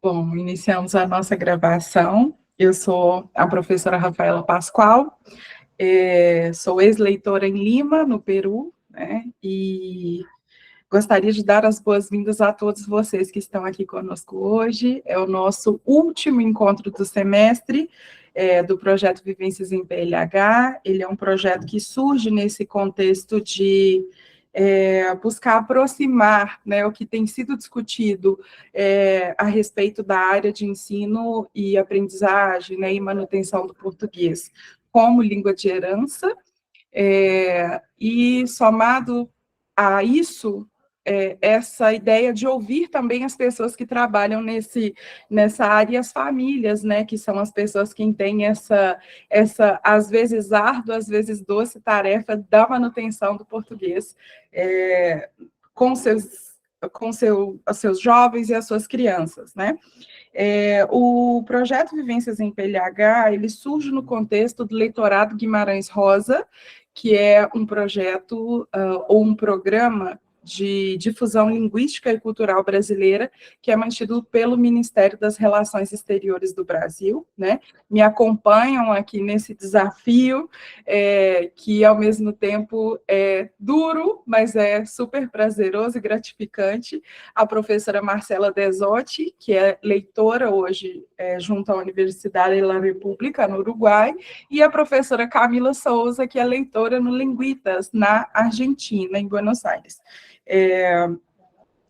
Bom, iniciamos a nossa gravação. Eu sou a professora Rafaela Pascoal, sou ex-leitora em Lima, no Peru, né? E gostaria de dar as boas-vindas a todos vocês que estão aqui conosco hoje. É o nosso último encontro do semestre, do projeto Vivências em PLH. Ele é um projeto que surge nesse contexto de buscar aproximar, né, o que tem sido discutido a respeito da área de ensino e aprendizagem, né, e manutenção do português como língua de herança, e somado a isso, essa ideia de ouvir também as pessoas que trabalham nessa área e as famílias, né, que são as pessoas que têm às vezes árdua, às vezes doce tarefa da manutenção do português com os seus jovens e as suas crianças, né? O projeto Vivências em PLH, ele surge no contexto do Leitorado Guimarães Rosa, que é um projeto ou um programa de difusão linguística e cultural brasileira, que é mantido pelo Ministério das Relações Exteriores do Brasil, né? Me acompanham aqui nesse desafio, que ao mesmo tempo é duro, mas é super prazeroso e gratificante, a professora Marcela Desotti, que é leitora hoje junto à Universidade da República, no Uruguai, e a professora Camila Souza, que é leitora no Linguitas, na Argentina, em Buenos Aires.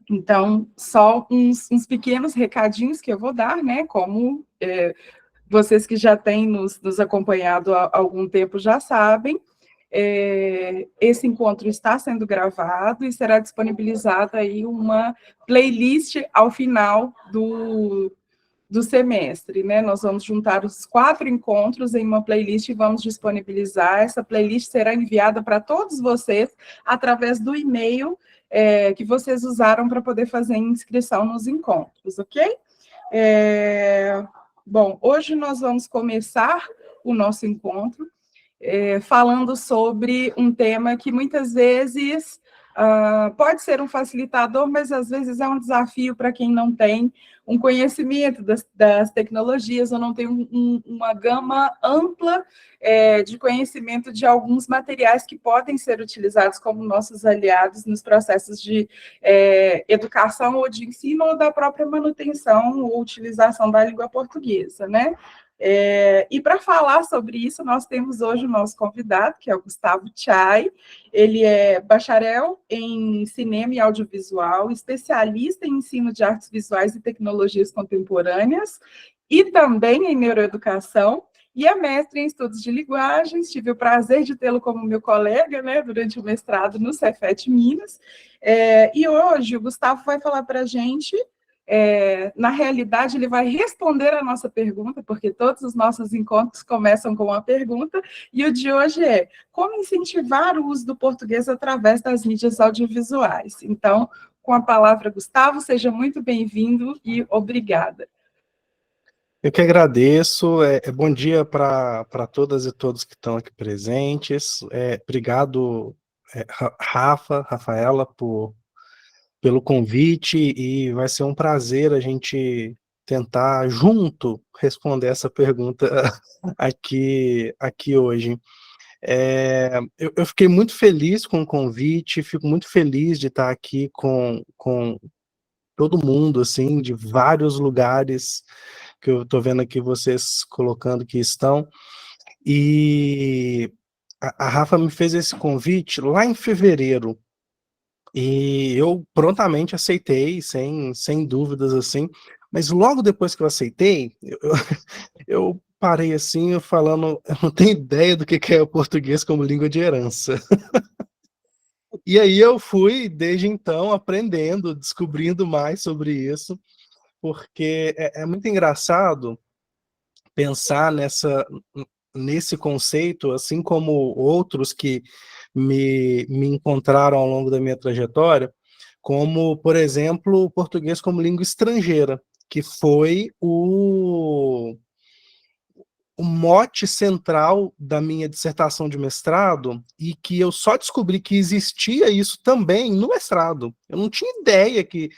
Então, só uns pequenos recadinhos que eu vou dar, né, como vocês que já têm nos acompanhado há algum tempo já sabem. Esse encontro está sendo gravado e será disponibilizada aí uma playlist ao final do semestre, né? Nós vamos juntar os 4 encontros em uma playlist e vamos disponibilizar. Essa playlist será enviada para todos vocês através do e-mail que vocês usaram para poder fazer inscrição nos encontros, ok? Bom, hoje nós vamos começar o nosso encontro falando sobre um tema que muitas vezes pode ser um facilitador, mas às vezes é um desafio para quem não tem um conhecimento das tecnologias ou não tem uma gama ampla de conhecimento de alguns materiais que podem ser utilizados como nossos aliados nos processos de educação ou de ensino ou da própria manutenção ou utilização da língua portuguesa, né? E para falar sobre isso, nós temos hoje o nosso convidado, que é o Gustavo Chay. Ele é bacharel em cinema e audiovisual, especialista em ensino de artes visuais e tecnologias contemporâneas, e também em neuroeducação, e é mestre em estudos de linguagens. Tive o prazer de tê-lo como meu colega, né, durante o mestrado no Cefet Minas. E hoje o Gustavo vai falar para a gente. Na realidade, ele vai responder a nossa pergunta, porque todos os nossos encontros começam com uma pergunta, e o de hoje é como incentivar o uso do português através das mídias audiovisuais. Então, com a palavra, Gustavo, seja muito bem-vindo e obrigada. Eu que agradeço, bom dia para todas e todos que estão aqui presentes. Obrigado, Rafaela, pelo convite, e vai ser um prazer a gente tentar junto responder essa pergunta aqui hoje. Eu fiquei muito feliz com o convite, fico muito feliz de estar aqui com todo mundo, assim, de vários lugares que eu estou vendo aqui vocês colocando que estão, e a Rafa me fez esse convite lá em fevereiro, e eu prontamente aceitei, sem dúvidas, assim, mas logo depois que eu aceitei, eu parei assim, falando, eu não tenho ideia do que é o português como língua de herança. E aí eu fui, desde então, aprendendo, descobrindo mais sobre isso, porque é muito engraçado pensar nesse conceito, assim como outros que me encontraram ao longo da minha trajetória, como, por exemplo, o português como língua estrangeira, que foi o mote central da minha dissertação de mestrado, e que eu só descobri que existia isso também no mestrado. Eu não tinha ideia que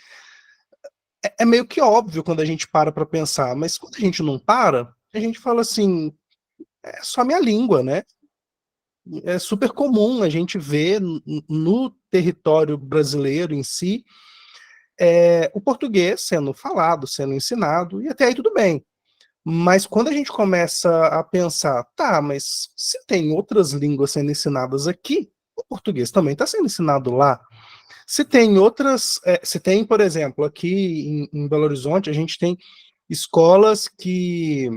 é meio que óbvio quando a gente para pensar, mas quando a gente não para, a gente fala assim, é só minha língua, né? É super comum a gente ver no território brasileiro em si, o português sendo falado, sendo ensinado, e até aí tudo bem. Mas quando a gente começa a pensar, tá, mas se tem outras línguas sendo ensinadas aqui, o português também está sendo ensinado lá. Se tem outras, se tem, por exemplo, aqui em Belo Horizonte, a gente tem escolas que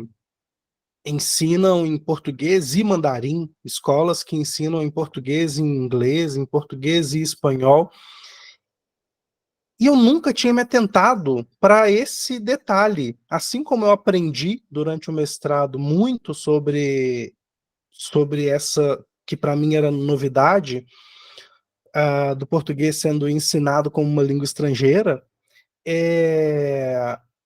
ensinam em português e mandarim, escolas que ensinam em português e inglês, em português e espanhol. E eu nunca tinha me atentado para esse detalhe. Assim como eu aprendi durante o mestrado muito sobre essa, que para mim era novidade, do português sendo ensinado como uma língua estrangeira,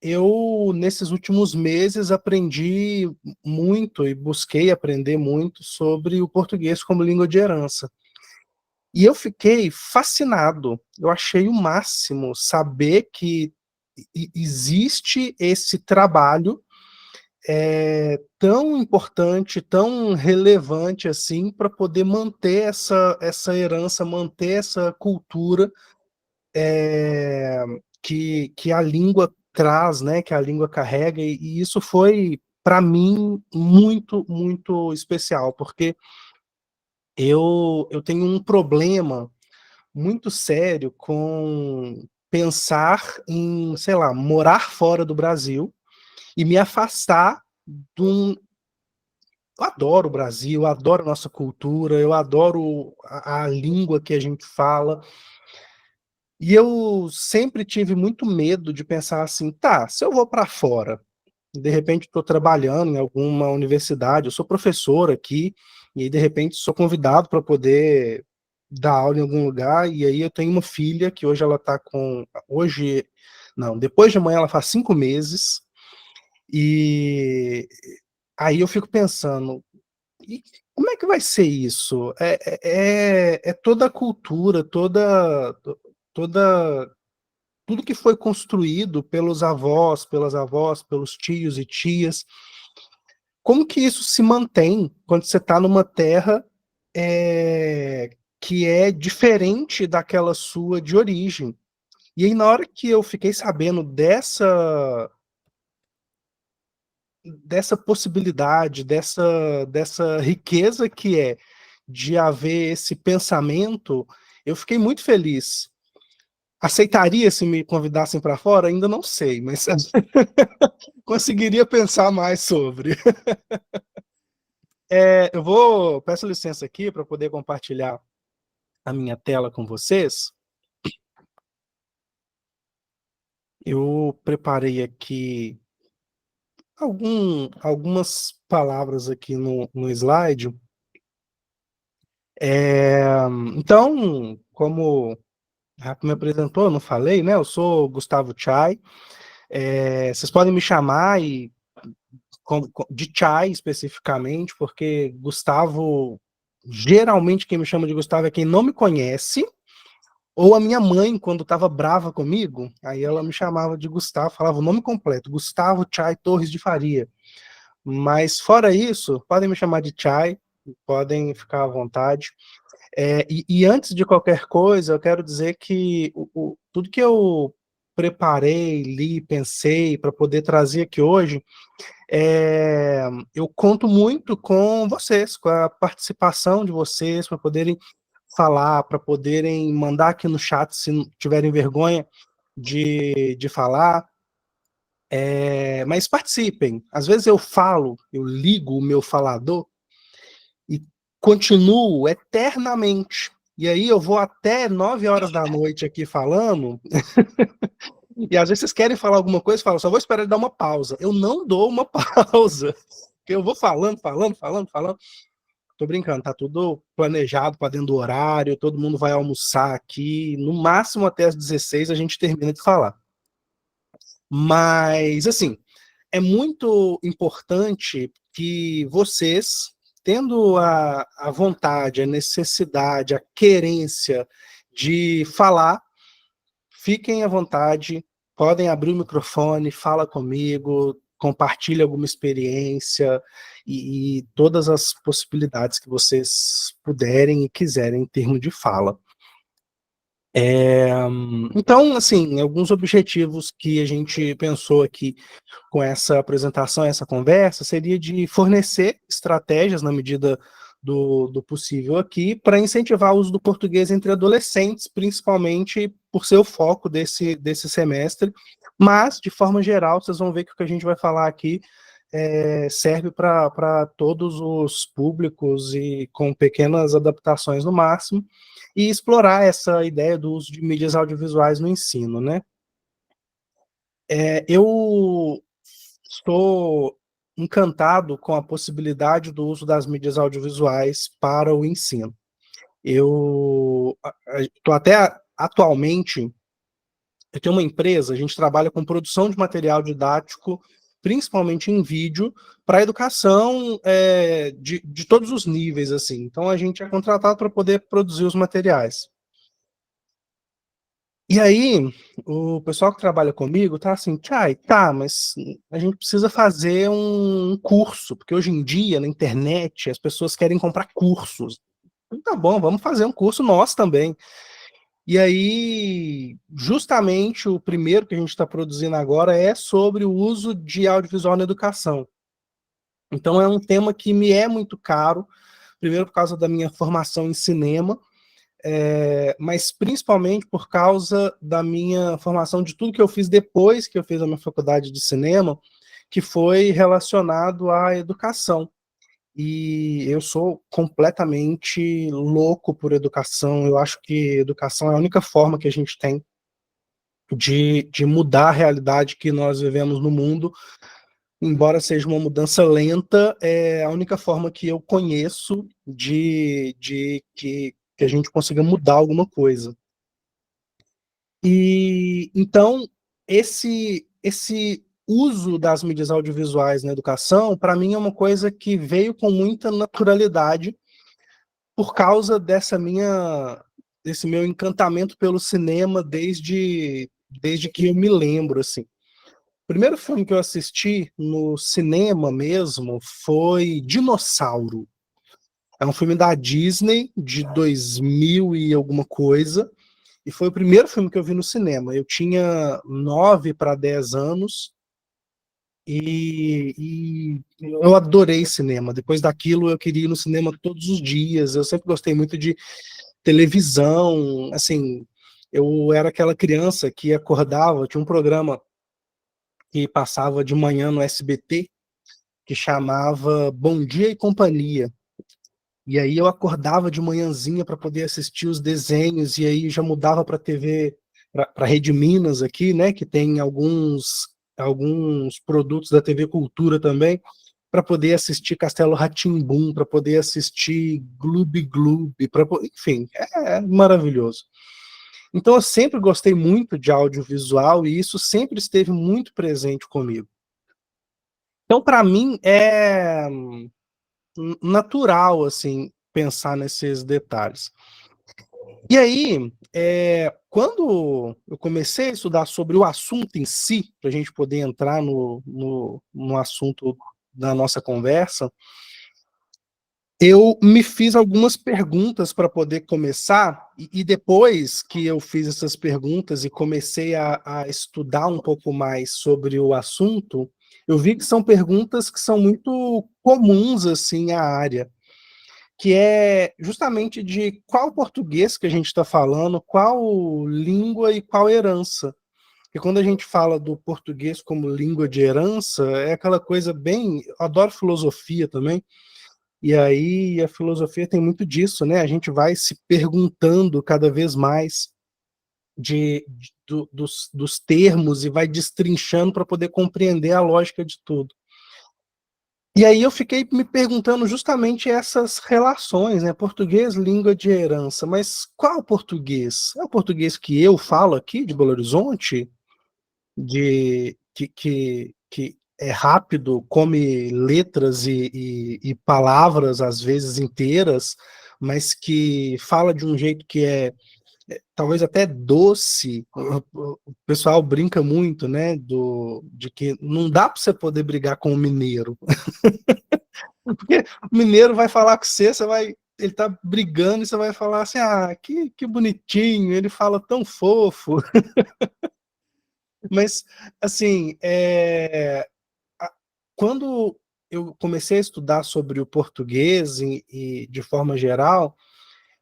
eu, nesses últimos meses, aprendi muito e busquei aprender muito sobre o português como língua de herança. E eu fiquei fascinado. Eu achei o máximo saber que existe esse trabalho tão importante, tão relevante assim, para poder manter essa herança, manter essa cultura que a língua traz, né, que a língua carrega, e isso foi, para mim, muito, muito especial, porque eu tenho um problema muito sério com pensar em, sei lá, morar fora do Brasil e me afastar de um. Eu adoro o Brasil, eu adoro a nossa cultura, eu adoro a língua que a gente fala. E eu sempre tive muito medo de pensar assim, tá, se eu vou para fora, de repente estou trabalhando em alguma universidade, eu sou professor aqui, e aí de repente sou convidado para poder dar aula em algum lugar, e aí eu tenho uma filha que hoje ela está com, hoje, não, depois de amanhã ela faz 5 meses, e aí eu fico pensando, e como é que vai ser isso? É toda a cultura, toda tudo que foi construído pelos avós, pelas avós, pelos tios e tias, como que isso se mantém quando você está numa terra que é diferente daquela sua de origem? E aí, na hora que eu fiquei sabendo dessa possibilidade, dessa riqueza que é de haver esse pensamento, eu fiquei muito feliz. Aceitaria se me convidassem para fora? Ainda não sei, mas conseguiria pensar mais sobre. Peço licença aqui para poder compartilhar a minha tela com vocês. Eu preparei aqui algumas palavras aqui no slide. Então, como o Rafa me apresentou, eu não falei, né? Eu sou Gustavo Chai. Vocês podem me chamar de Chai especificamente, porque Gustavo, geralmente quem me chama de Gustavo é quem não me conhece, ou a minha mãe, quando estava brava comigo, aí ela me chamava de Gustavo, falava o nome completo, Gustavo Chai Torres de Faria. Mas fora isso, podem me chamar de Chai, podem ficar à vontade. E antes de qualquer coisa, eu quero dizer que tudo que eu preparei, li, pensei para poder trazer aqui hoje, eu conto muito com vocês, com a participação de vocês, para poderem falar, para poderem mandar aqui no chat se não tiverem vergonha de falar. Mas participem. Às vezes eu falo, eu ligo o meu falador e continuo eternamente. E aí eu vou até 9 horas da noite aqui falando, e às vezes vocês querem falar alguma coisa, falam, só vou esperar ele dar uma pausa. Eu não dou uma pausa, porque eu vou falando, falando, falando, falando. Tô brincando, tá tudo planejado para dentro do horário, todo mundo vai almoçar aqui, no máximo até as 16 a gente termina de falar. Mas, assim, é muito importante que vocês, tendo a vontade, a necessidade, a querência de falar, fiquem à vontade, podem abrir o microfone, fala comigo, compartilha alguma experiência e todas as possibilidades que vocês puderem e quiserem em termos de fala. Então, assim, alguns objetivos que a gente pensou aqui com essa apresentação, essa conversa, seria de fornecer estratégias na medida do possível aqui para incentivar o uso do português entre adolescentes, principalmente por ser o foco desse semestre, mas, de forma geral, vocês vão ver que o que a gente vai falar aqui serve para todos os públicos e com pequenas adaptações no máximo, e explorar essa ideia do uso de mídias audiovisuais no ensino, né? Eu estou encantado com a possibilidade do uso das mídias audiovisuais para o ensino. Eu estou até atualmente, eu tenho uma empresa, a gente trabalha com produção de material didático, principalmente em vídeo, para educação de todos os níveis, assim. Então, a gente é contratado para poder produzir os materiais. E aí, o pessoal que trabalha comigo tá assim, Tchai, tá, mas a gente precisa fazer um curso, porque hoje em dia, na internet, as pessoas querem comprar cursos. Tá bom, vamos fazer um curso nós também. E aí, justamente o primeiro que a gente está produzindo agora é sobre o uso de audiovisual na educação. Então é um tema que me é muito caro, primeiro por causa da minha formação em cinema, mas principalmente por causa da minha formação, de tudo que eu fiz depois que eu fiz a minha faculdade de cinema, que foi relacionado à educação. E eu sou completamente louco por educação. Eu acho que educação é a única forma que a gente tem de mudar a realidade que nós vivemos no mundo, embora seja uma mudança lenta, é a única forma que eu conheço de que a gente consiga mudar alguma coisa. E então esse uso das mídias audiovisuais na educação, para mim é uma coisa que veio com muita naturalidade por causa desse meu encantamento pelo cinema desde que eu me lembro, assim. O primeiro filme que eu assisti no cinema mesmo foi Dinossauro. É um filme da Disney, de 2000 e alguma coisa, e foi o primeiro filme que eu vi no cinema. Eu tinha 9 para 10 anos, e eu adorei cinema. Depois daquilo, eu queria ir no cinema todos os dias. Eu sempre gostei muito de televisão, assim, eu era aquela criança que acordava, tinha um programa que passava de manhã no SBT, que chamava Bom Dia e Companhia. E aí eu acordava de manhãzinha para poder assistir os desenhos, e aí já mudava para TV, para Rede Minas aqui, né, que tem alguns produtos da TV Cultura também, para poder assistir Castelo Rá-Tim-Bum, para poder assistir Gloob Gloob, enfim, é maravilhoso. Então eu sempre gostei muito de audiovisual e isso sempre esteve muito presente comigo. Então, para mim, é natural, assim, pensar nesses detalhes. E aí, quando eu comecei a estudar sobre o assunto em si, para a gente poder entrar no assunto da nossa conversa, eu me fiz algumas perguntas para poder começar, e depois que eu fiz essas perguntas e comecei a estudar um pouco mais sobre o assunto, eu vi que são perguntas que são muito comuns assim à área, que é justamente de qual português que a gente está falando, qual língua e qual herança. Porque quando a gente fala do português como língua de herança, é aquela coisa bem... Eu adoro filosofia também, e aí a filosofia tem muito disso, né? A gente vai se perguntando cada vez mais dos termos e vai destrinchando para poder compreender a lógica de tudo. E aí eu fiquei me perguntando justamente essas relações, né? Português, língua de herança, mas qual português? É o português que eu falo aqui de Belo Horizonte, que é rápido, come letras e palavras às vezes inteiras, mas que fala de um jeito que é talvez até doce. O pessoal brinca muito, né, de que não dá para você poder brigar com o mineiro, porque o mineiro vai falar com você, ele tá brigando e você vai falar assim, ah, que bonitinho, ele fala tão fofo. Mas, assim, quando eu comecei a estudar sobre o português e de forma geral,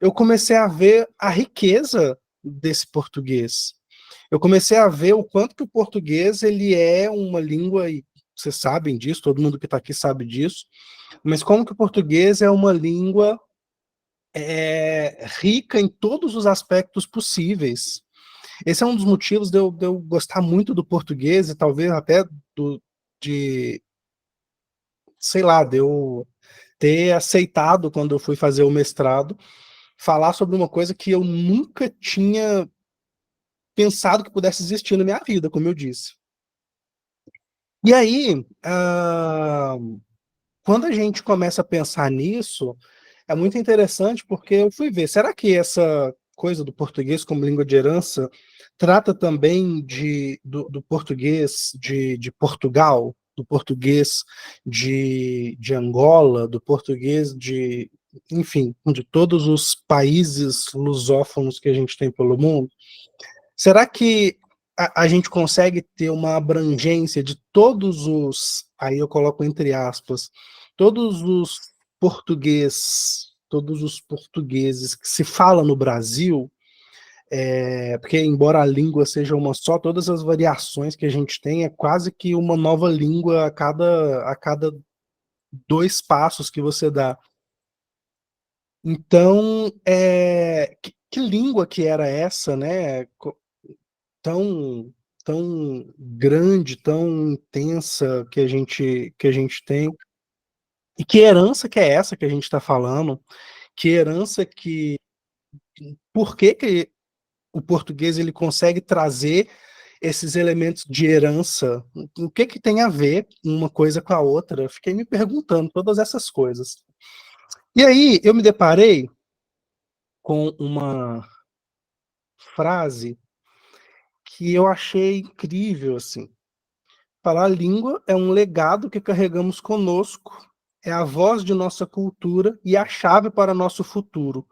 eu comecei a ver a riqueza desse português. Eu comecei a ver o quanto que o português ele é uma língua, e vocês sabem disso, todo mundo que está aqui sabe disso, mas como que o português é uma língua rica em todos os aspectos possíveis. Esse é um dos motivos de eu gostar muito do português e talvez até de, sei lá, de eu ter aceitado quando eu fui fazer o mestrado, falar sobre uma coisa que eu nunca tinha pensado que pudesse existir na minha vida, como eu disse. E aí, quando a gente começa a pensar nisso, é muito interessante porque eu fui ver, será que essa coisa do português como língua de herança trata também do português de Portugal, do português de Angola, do português enfim, de todos os países lusófonos que a gente tem pelo mundo? Será que a gente consegue ter uma abrangência de todos aí eu coloco entre aspas, todos os todos os portugueses que se fala no Brasil, porque embora a língua seja uma só, todas as variações que a gente tem é quase que uma nova língua a cada 2 passos que você dá. Então, que língua que era essa, né? Tão tão grande, tão intensa que a gente tem. E que herança que é essa que a gente está falando? Que herança que por que o português ele consegue trazer esses elementos de herança? O que tem a ver uma coisa com a outra? Eu fiquei me perguntando todas essas coisas. E aí eu me deparei com uma frase que eu achei incrível assim. Falar a língua é um legado que carregamos conosco, é a voz de nossa cultura e a chave para nosso futuro.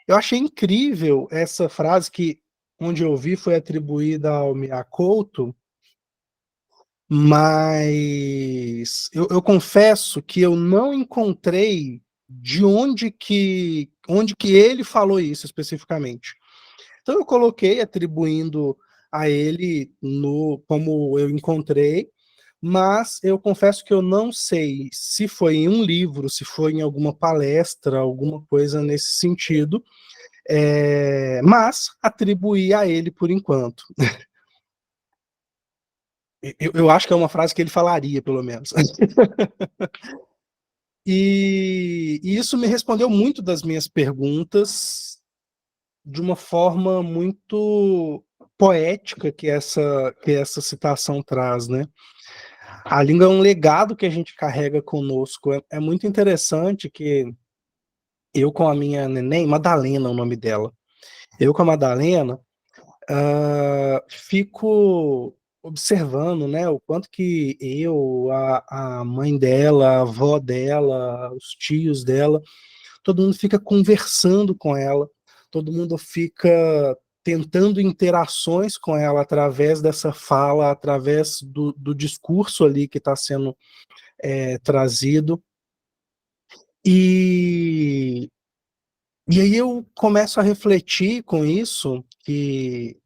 Eu achei incrível essa frase que, onde eu vi, foi atribuída ao Mia Couto, mas eu confesso que eu não encontrei de onde que ele falou isso especificamente. Então eu coloquei atribuindo a ele como eu encontrei, mas eu confesso que eu não sei se foi em um livro, se foi em alguma palestra, alguma coisa nesse sentido, mas atribuí a ele por enquanto. Eu acho que é uma frase que ele falaria, pelo menos. E isso me respondeu muito das minhas perguntas de uma forma muito poética que essa citação traz, né? A língua é um legado que a gente carrega conosco. É muito interessante que eu com a minha neném, Madalena é o nome dela, eu com a Madalena, fico observando, né, o quanto que a mãe dela, a avó dela, os tios dela, todo mundo fica conversando com ela, todo mundo fica tentando interações com ela através dessa fala, através do discurso ali que está sendo trazido. E, e aí eu começo a refletir com isso, que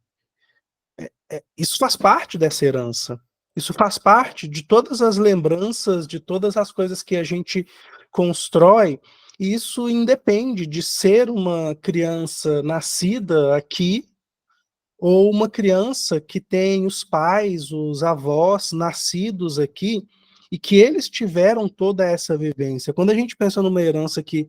isso faz parte dessa herança. Isso faz parte de todas as lembranças, de todas as coisas que a gente constrói. E isso independe de ser uma criança nascida aqui ou uma criança que tem os pais, os avós nascidos aqui e que eles tiveram toda essa vivência. Quando a gente pensa numa herança que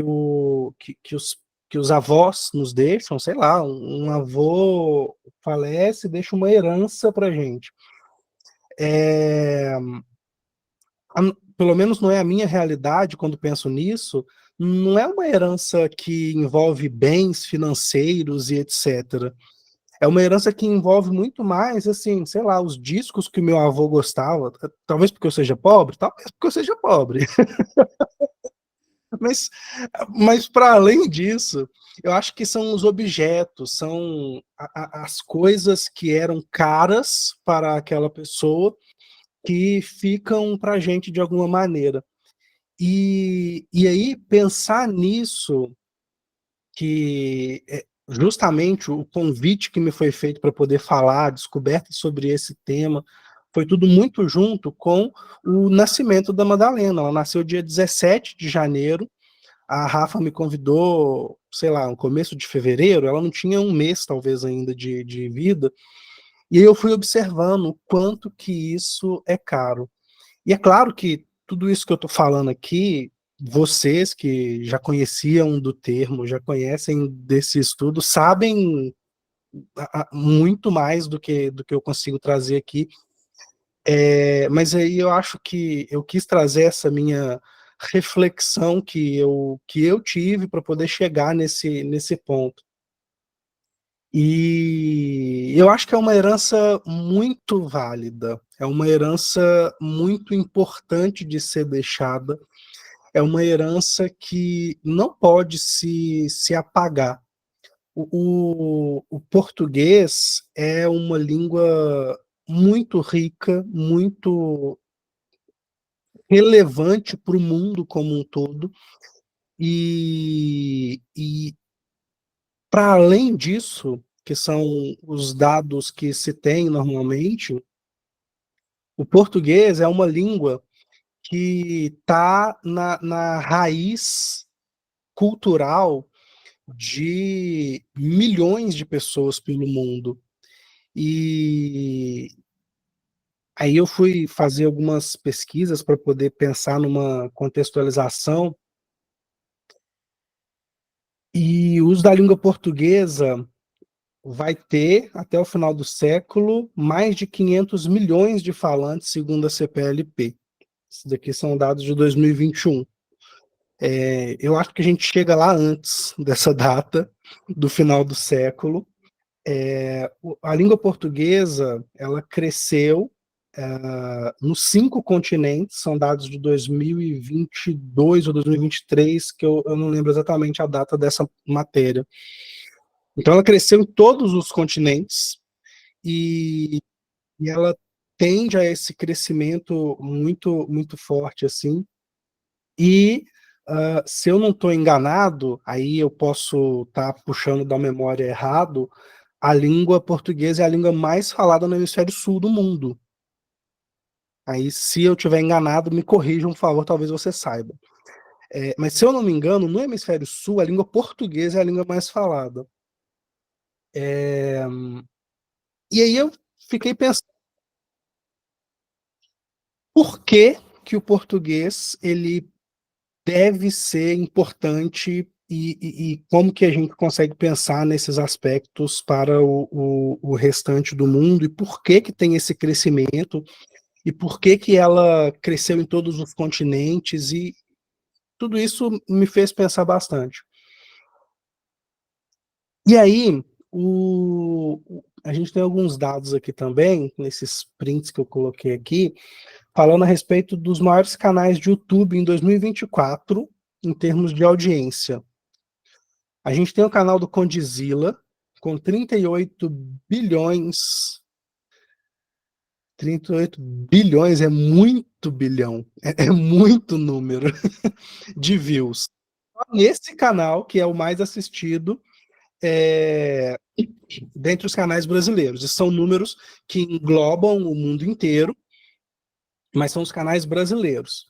os avós nos deixam, sei lá, um avô falece e deixa uma herança para a gente. Pelo menos não é a minha realidade quando penso nisso, não é uma herança que envolve bens financeiros e etc. É uma herança que envolve muito mais, assim, sei lá, os discos que meu avô gostava, talvez porque eu seja pobre, talvez porque eu seja pobre. Mas, mas para além disso, eu acho que são os objetos, são as coisas que eram caras para aquela pessoa que ficam para a gente de alguma maneira. E aí, pensar nisso, que é justamente o convite que me foi feito para poder falar, descoberta sobre esse tema, foi tudo muito junto com o nascimento da Madalena. Ela nasceu dia 17 de janeiro, a Rafa me convidou, sei lá, no começo de fevereiro, ela não tinha um mês, talvez, ainda de vida, e aí eu fui observando o quanto que isso é caro. E é claro que tudo isso que eu estou falando aqui, vocês que já conheciam do termo, já conhecem desse estudo, sabem muito mais do que eu consigo trazer aqui. Mas aí eu acho que eu quis trazer essa minha reflexão que eu tive para poder chegar nesse ponto. E eu acho que é uma herança muito válida, é uma herança muito importante de ser deixada, é uma herança que não pode se apagar. O português é uma língua muito rica, muito relevante para o mundo como um todo, e para além disso, que são os dados que se tem normalmente, o português é uma língua que está na raiz cultural de milhões de pessoas pelo mundo. E aí eu fui fazer algumas pesquisas para poder pensar numa contextualização, e o uso da língua portuguesa vai ter, até o final do século, mais de 500 milhões de falantes, segundo a CPLP. Esses daqui são dados de 2021. Eu acho que a gente chega lá antes dessa data, do final do século. A língua portuguesa, ela cresceu nos 5 continentes, são dados de 2022 ou 2023, que eu não lembro exatamente a data dessa matéria. Então, ela cresceu em todos os continentes, e, e ela tende a esse crescimento muito, muito forte, assim. E se eu não estou enganado, aí eu posso estar puxando da memória errado, a língua portuguesa é a língua mais falada no hemisfério sul do mundo. Aí, se eu estiver enganado, me corrijam, por favor, talvez você saiba. Mas, se eu não me engano, no hemisfério sul, a língua portuguesa é a língua mais falada. E aí eu fiquei pensando, por que que o português ele deve ser importante, e como que a gente consegue pensar nesses aspectos para o restante do mundo, e por que que tem esse crescimento, e por que que ela cresceu em todos os continentes, e tudo isso me fez pensar bastante. E aí, a gente tem alguns dados aqui também, nesses prints que eu coloquei aqui, falando a respeito dos maiores canais de YouTube em 2024, em termos de audiência. A gente tem o canal do Condzilla, com 38 bilhões. 38 bilhões é muito bilhão, é muito número de views. Nesse canal, que é o mais assistido, dentre os canais brasileiros. E são números que englobam o mundo inteiro, mas são os canais brasileiros.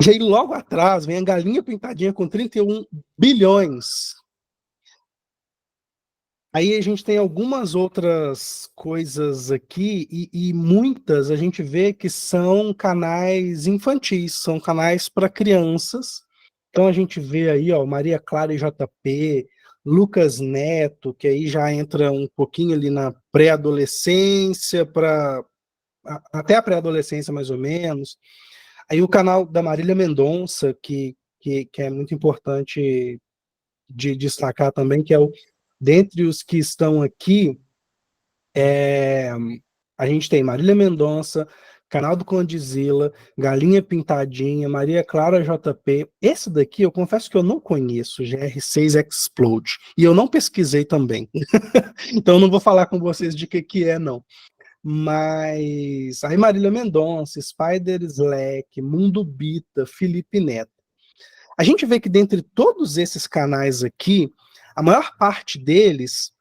E aí, logo atrás, vem a Galinha Pintadinha com 31 bilhões. Aí a gente tem algumas outras coisas aqui, e muitas a gente vê que são canais infantis, são canais para crianças. Então a gente vê aí, ó, Maria Clara e JP, Lucas Neto, que aí já entra um pouquinho ali na pré-adolescência, até a pré-adolescência mais ou menos. Aí o canal da Marília Mendonça, que que é muito importante de destacar também, que é dentre os que estão aqui, a gente tem Marília Mendonça, Canal do Condzilla, Galinha Pintadinha, Maria Clara JP. Esse daqui eu confesso que eu não conheço, GR6 Explode, e eu não pesquisei também. Então eu não vou falar com vocês de que é, não. Mas aí Marília Mendonça, Spider Slack, Mundo Bita, Felipe Neto. A gente vê que dentre todos esses canais aqui, a maior parte deles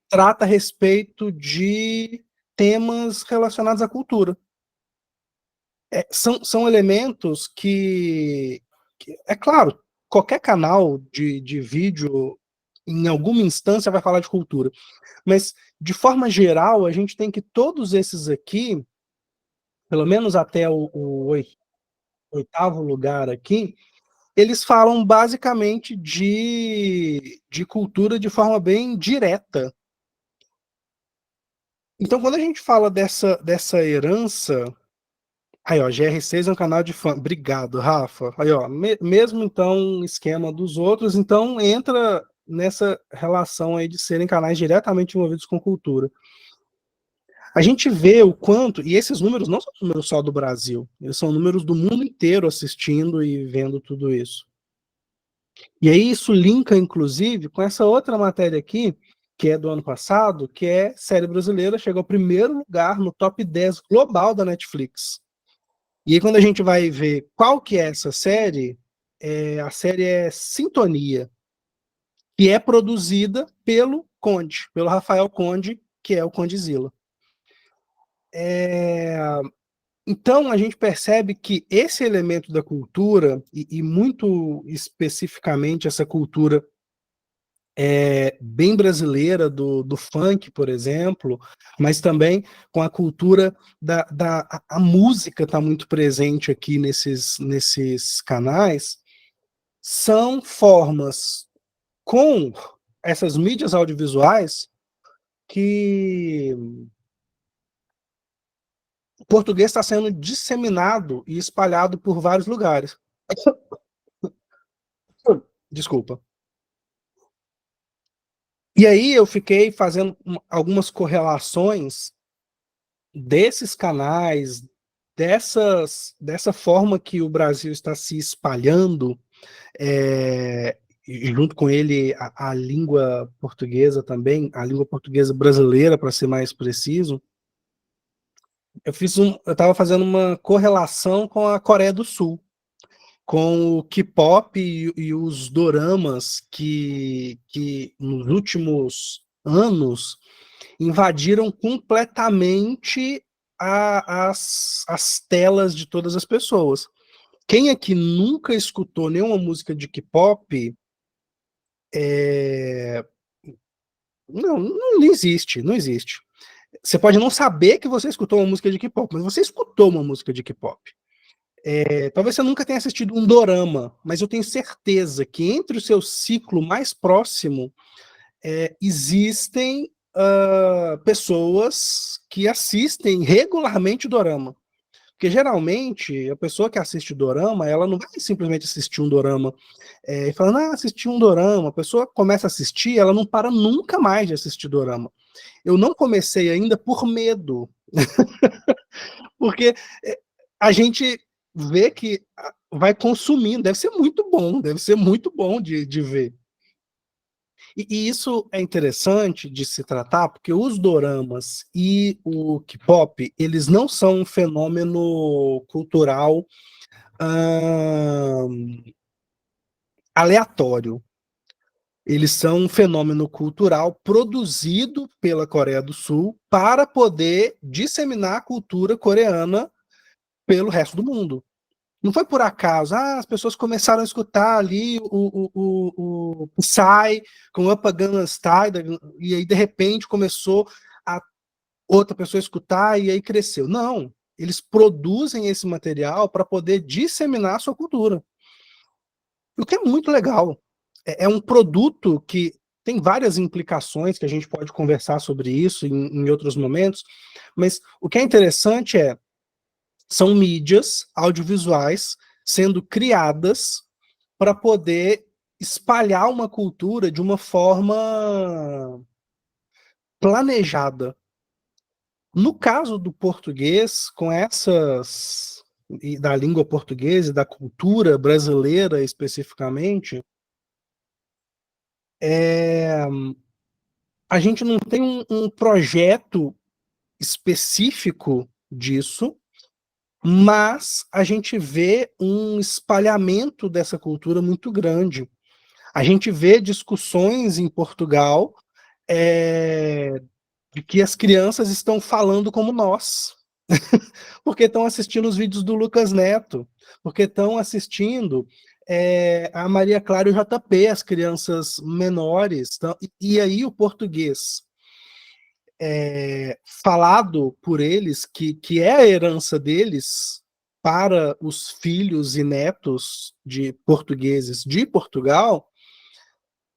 trata a respeito de temas relacionados à cultura. São elementos que, é claro, qualquer canal de vídeo, em alguma instância, vai falar de cultura. Mas, de forma geral, a gente tem que todos esses aqui, pelo menos até o oitavo lugar aqui, eles falam basicamente de cultura de forma bem direta. Então, quando a gente fala dessa herança... Aí, ó, GR6 é um canal de fã. Obrigado, Rafa. Aí, ó, mesmo então esquema dos outros, então entra nessa relação aí de serem canais diretamente envolvidos com cultura. A gente vê o quanto, e esses números não são números só do Brasil, eles são números do mundo inteiro assistindo e vendo tudo isso. E aí isso linka, inclusive, com essa outra matéria aqui, que é do ano passado, que é série brasileira, chegou ao primeiro lugar no top 10 global da Netflix. E aí quando a gente vai ver qual que é essa série, a série é Sintonia, que é produzida pelo Conde, pelo Rafael Conde, que é o Condzilla. Então a gente percebe que esse elemento da cultura, e muito especificamente essa cultura bem brasileira do funk, por exemplo, mas também com a cultura a música está muito presente aqui nesses canais, são formas com essas mídias audiovisuais que o português está sendo disseminado e espalhado por vários lugares. Desculpa. E aí eu fiquei fazendo algumas correlações desses canais, dessa forma que o Brasil está se espalhando, e junto com ele a língua portuguesa também, a língua portuguesa brasileira, para ser mais preciso. Eu estava fazendo uma correlação com a Coreia do Sul, com o K-pop e os doramas que nos últimos anos invadiram completamente as telas de todas as pessoas. Quem aqui nunca escutou nenhuma música de K-pop, não existe, não existe. Você pode não saber que você escutou uma música de K-pop, mas você escutou uma música de K-pop. Talvez você nunca tenha assistido um dorama, mas eu tenho certeza que entre o seu ciclo mais próximo existem pessoas que assistem regularmente o dorama. Porque geralmente a pessoa que assiste dorama, ela não vai simplesmente assistir um dorama falando, assisti um dorama. A pessoa começa a assistir, ela não para nunca mais de assistir dorama. Eu não comecei ainda por medo. Porque a gente vê que vai consumindo, deve ser muito bom de ver. E isso é interessante de se tratar, porque os doramas e o K-pop, eles não são um fenômeno cultural aleatório. Eles são um fenômeno cultural produzido pela Coreia do Sul para poder disseminar a cultura coreana pelo resto do mundo. Não foi por acaso, as pessoas começaram a escutar ali o Psy com Oppa Gangnam Style, e aí de repente começou a outra pessoa escutar e aí cresceu. Não, eles produzem esse material para poder disseminar a sua cultura. O que é muito legal. É um produto que tem várias implicações que a gente pode conversar sobre isso em outros momentos, mas o que é interessante são mídias audiovisuais sendo criadas para poder espalhar uma cultura de uma forma planejada. No caso do português, com essas, e da língua portuguesa e da cultura brasileira especificamente, a gente não tem um projeto específico disso, mas a gente vê um espalhamento dessa cultura muito grande. A gente vê discussões em Portugal de que as crianças estão falando como nós, porque estão assistindo os vídeos do Lucas Neto, porque estão assistindo a Maria Clara e o JP, as crianças menores. E aí o português falado por eles, que é a herança deles para os filhos e netos de portugueses de Portugal,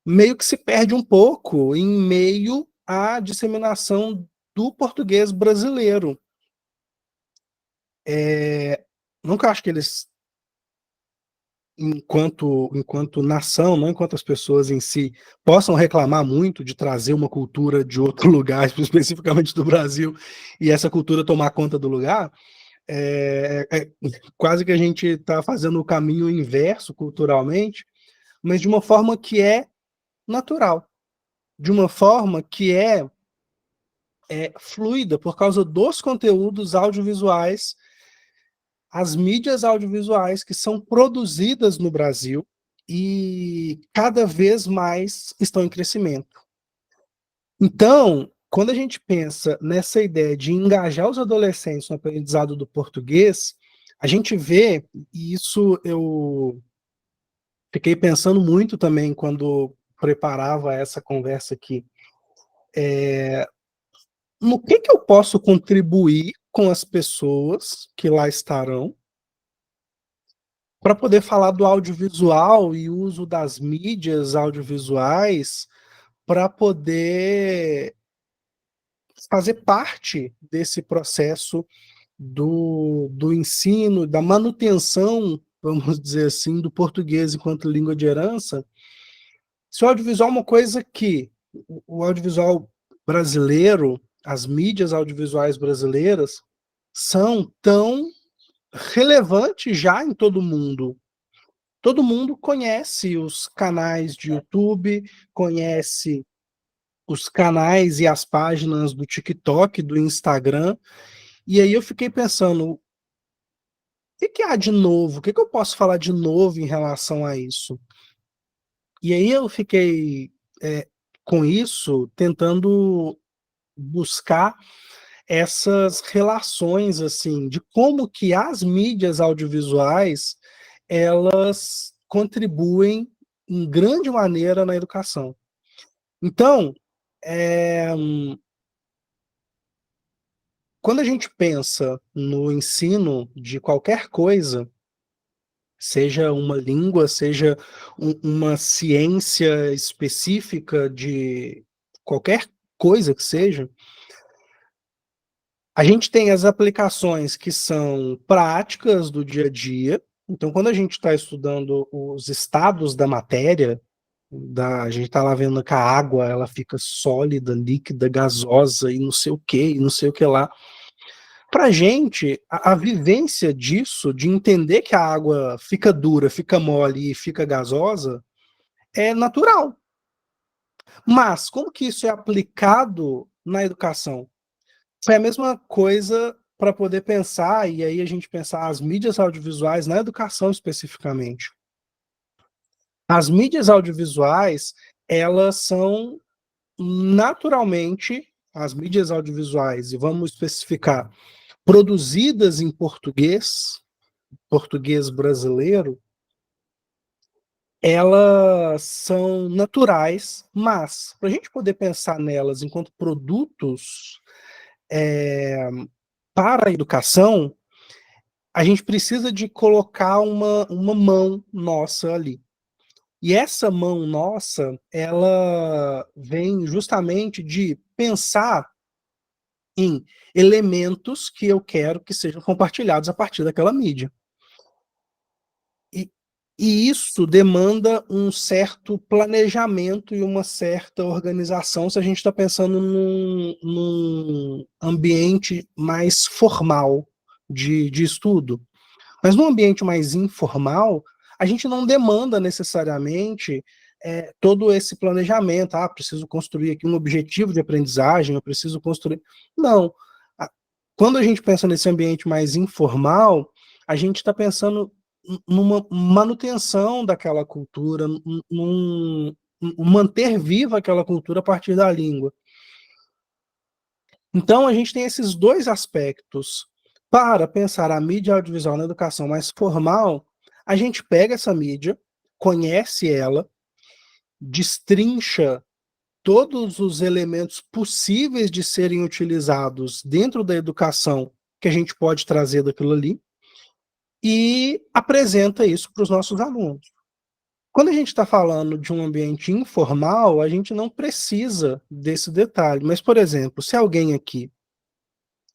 meio que se perde um pouco em meio à disseminação do português brasileiro. Nunca acho que eles, enquanto nação, não enquanto as pessoas em si, possam reclamar muito de trazer uma cultura de outro lugar, especificamente do Brasil, e essa cultura tomar conta do lugar. Quase que a gente está fazendo o caminho inverso culturalmente, mas de uma forma que é natural, de uma forma que é fluida, por causa dos conteúdos audiovisuais, as mídias audiovisuais que são produzidas no Brasil e cada vez mais estão em crescimento. Então, quando a gente pensa nessa ideia de engajar os adolescentes no aprendizado do português, a gente vê, e isso eu fiquei pensando muito também quando preparava essa conversa aqui, no que eu posso contribuir com as pessoas que lá estarão para poder falar do audiovisual e uso das mídias audiovisuais para poder fazer parte desse processo do ensino, da manutenção, vamos dizer assim, do português enquanto língua de herança. Se o audiovisual é uma coisa que o audiovisual brasileiro, as mídias audiovisuais brasileiras, são tão relevantes já em todo mundo. Todo mundo conhece os canais de YouTube, conhece os canais e as páginas do TikTok, do Instagram, e aí eu fiquei pensando, o que há de novo? O que eu posso falar de novo em relação a isso? E aí eu fiquei com isso, tentando buscar essas relações, assim, de como que as mídias audiovisuais, elas contribuem em grande maneira na educação. Então, quando a gente pensa no ensino de qualquer coisa, seja uma língua, seja uma ciência específica de qualquer coisa que seja, a gente tem as aplicações que são práticas do dia a dia. Então, quando a gente está estudando os estados da matéria, a gente está lá vendo que a água ela fica sólida, líquida, gasosa e não sei o que, e não sei o que lá. Para a gente, a vivência disso, de entender que a água fica dura, fica mole e fica gasosa, é natural. Mas como que isso é aplicado na educação? Foi a mesma coisa para poder pensar, e aí a gente pensar as mídias audiovisuais na educação especificamente. As mídias audiovisuais, elas são naturalmente, as mídias audiovisuais, e vamos especificar, produzidas em português, português brasileiro, elas são naturais, mas para a gente poder pensar nelas enquanto produtos para a educação, a gente precisa de colocar uma mão nossa ali. E essa mão nossa, ela vem justamente de pensar em elementos que eu quero que sejam compartilhados a partir daquela mídia. E isso demanda um certo planejamento e uma certa organização se a gente está pensando num ambiente mais formal de estudo. Mas num ambiente mais informal, a gente não demanda necessariamente todo esse planejamento. Ah, preciso construir aqui um objetivo de aprendizagem, eu preciso construir. Não. Quando a gente pensa nesse ambiente mais informal, a gente está pensando numa manutenção daquela cultura, manter viva aquela cultura a partir da língua. Então, a gente tem esses dois aspectos. Para pensar a mídia audiovisual na educação mais formal, a gente pega essa mídia, conhece ela, destrincha todos os elementos possíveis de serem utilizados dentro da educação que a gente pode trazer daquilo ali e apresenta isso para os nossos alunos. Quando a gente está falando de um ambiente informal, a gente não precisa desse detalhe. Mas, por exemplo, se alguém aqui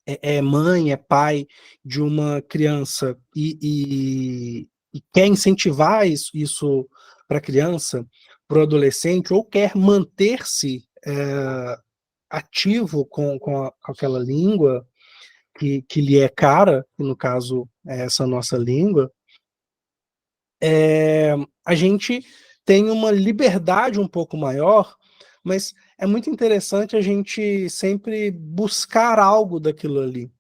é mãe, é pai de uma criança e quer incentivar isso para a criança, para o adolescente, ou quer manter-se ativo com aquela língua que lhe é cara, que no caso é essa nossa língua, a gente tem uma liberdade um pouco maior, mas é muito interessante a gente sempre buscar algo daquilo ali.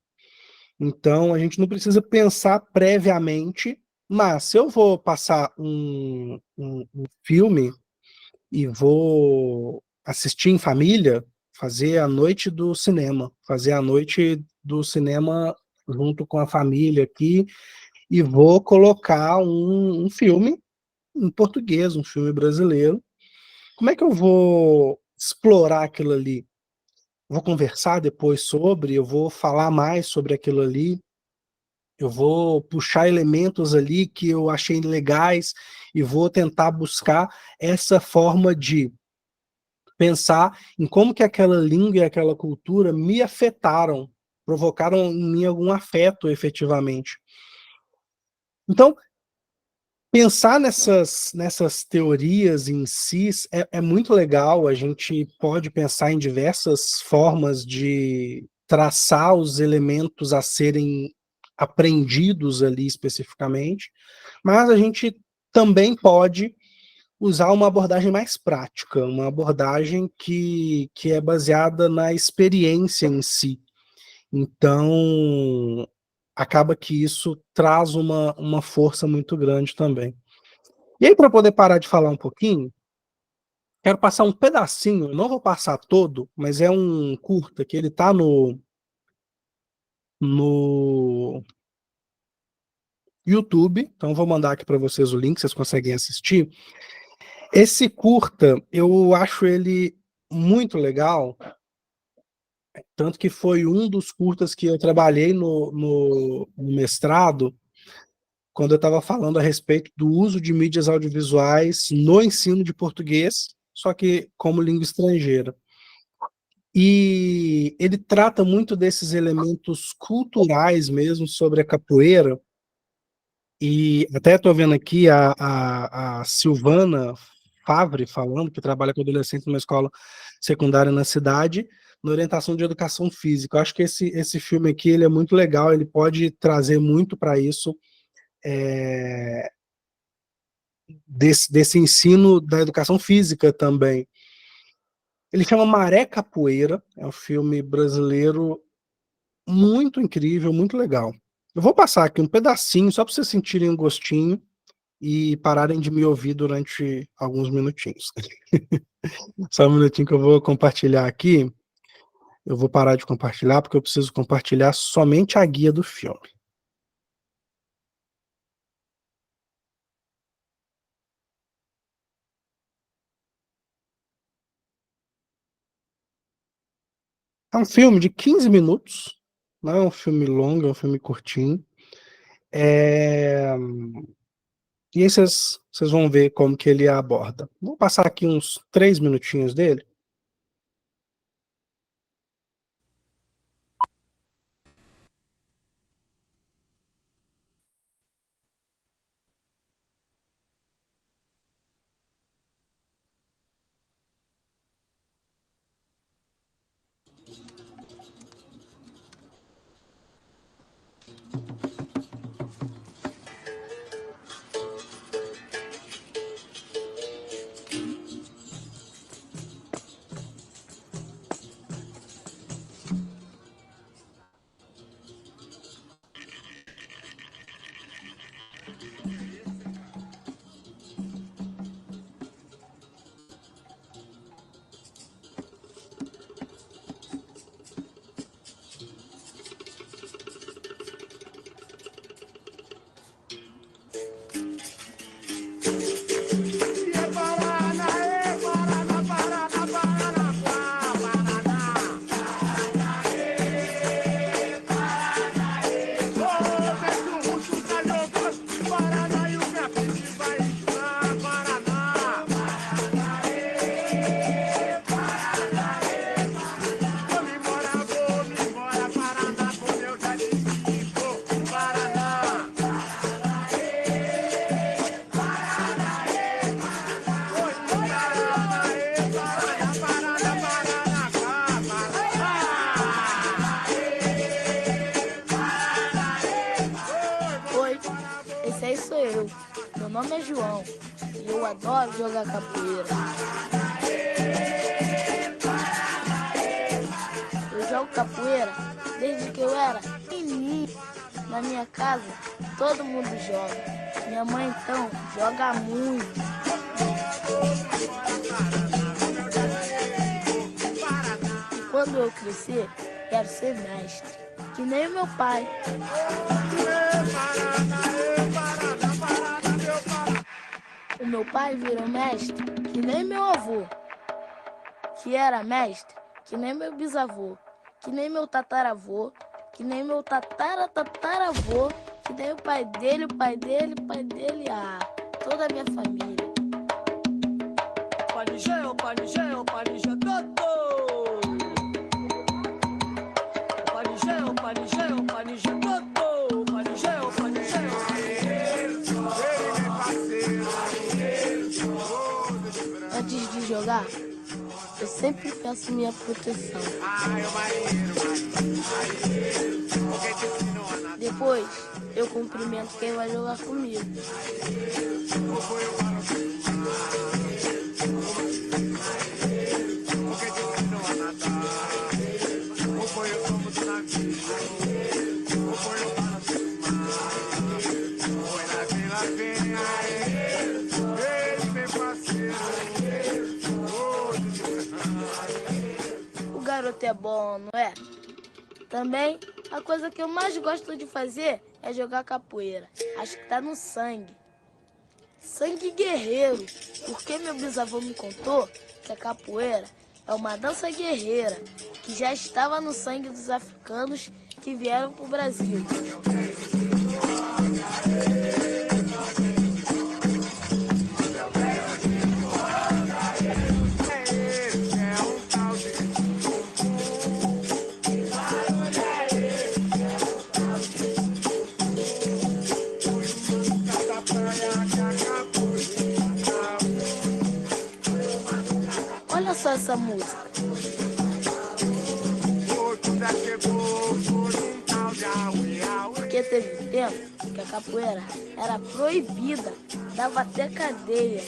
Então, a gente não precisa pensar previamente, mas se eu vou passar um filme e vou assistir em família, fazer a noite do cinema, fazer a noite do cinema junto com a família aqui, e vou colocar um filme em português, um filme brasileiro. Como é que eu vou explorar aquilo ali? Vou conversar depois sobre, eu vou falar mais sobre aquilo ali, eu vou puxar elementos ali que eu achei legais e vou tentar buscar essa forma de pensar em como que aquela língua e aquela cultura me afetaram, provocaram em mim algum afeto efetivamente. Então, pensar nessas teorias em si é muito legal, a gente pode pensar em diversas formas de traçar os elementos a serem aprendidos ali especificamente, mas a gente também pode usar uma abordagem mais prática, uma abordagem que é baseada na experiência em si. Então, acaba que isso traz uma força muito grande também. E aí, para poder parar de falar um pouquinho, quero passar um pedacinho, eu não vou passar todo, mas é um curta que ele está no YouTube, então vou mandar aqui para vocês o link, vocês conseguem assistir. Esse curta, eu acho ele muito legal, tanto que foi um dos curtas que eu trabalhei no mestrado, quando eu estava falando a respeito do uso de mídias audiovisuais no ensino de português, só que como língua estrangeira. E ele trata muito desses elementos culturais mesmo sobre a capoeira, e até estou vendo aqui a Silvana Favre falando, que trabalha com adolescentes numa escola secundária na cidade, na orientação de educação física. Eu acho que esse filme aqui ele é muito legal, ele pode trazer muito para isso, desse ensino da educação física também. Ele chama Maré Capoeira, é um filme brasileiro muito incrível, muito legal. Eu vou passar aqui um pedacinho, só para vocês sentirem um gostinho e pararem de me ouvir durante alguns minutinhos. Só um minutinho que eu vou compartilhar aqui. Eu vou parar de compartilhar porque eu preciso compartilhar somente a guia do filme. É um filme de 15 minutos, não é um filme longo, é um filme curtinho. E aí vocês vão ver como que ele aborda. Vou passar aqui uns 3 minutinhos dele. Esse aí sou eu. Meu nome é João e eu adoro jogar capoeira. Eu jogo capoeira desde que eu era pequenininho. Na minha casa, todo mundo joga. Minha mãe, então, joga muito. E quando eu crescer, quero ser mestre, que nem o meu pai. O meu pai virou mestre, que nem meu avô, que era mestre, que nem meu bisavô, que nem meu tataravô, que nem meu tataravô, que nem o pai dele, toda a minha família. Panigé, panigé, panigé, todo! Panigé, panigé, panigé, todo! Panigé, panigé, Antes de jogar, eu sempre peço minha proteção. Depois, eu cumprimento quem vai jogar comigo. O garoto é bom, não é? Também, a coisa que eu mais gosto de fazer é jogar capoeira. Acho que tá no sangue. Sangue guerreiro, porque meu bisavô me contou que a capoeira é uma dança guerreira que já estava no sangue dos africanos que vieram pro Brasil. Olha só essa música. Porque teve um tempo que a capoeira era proibida, dava até cadeia.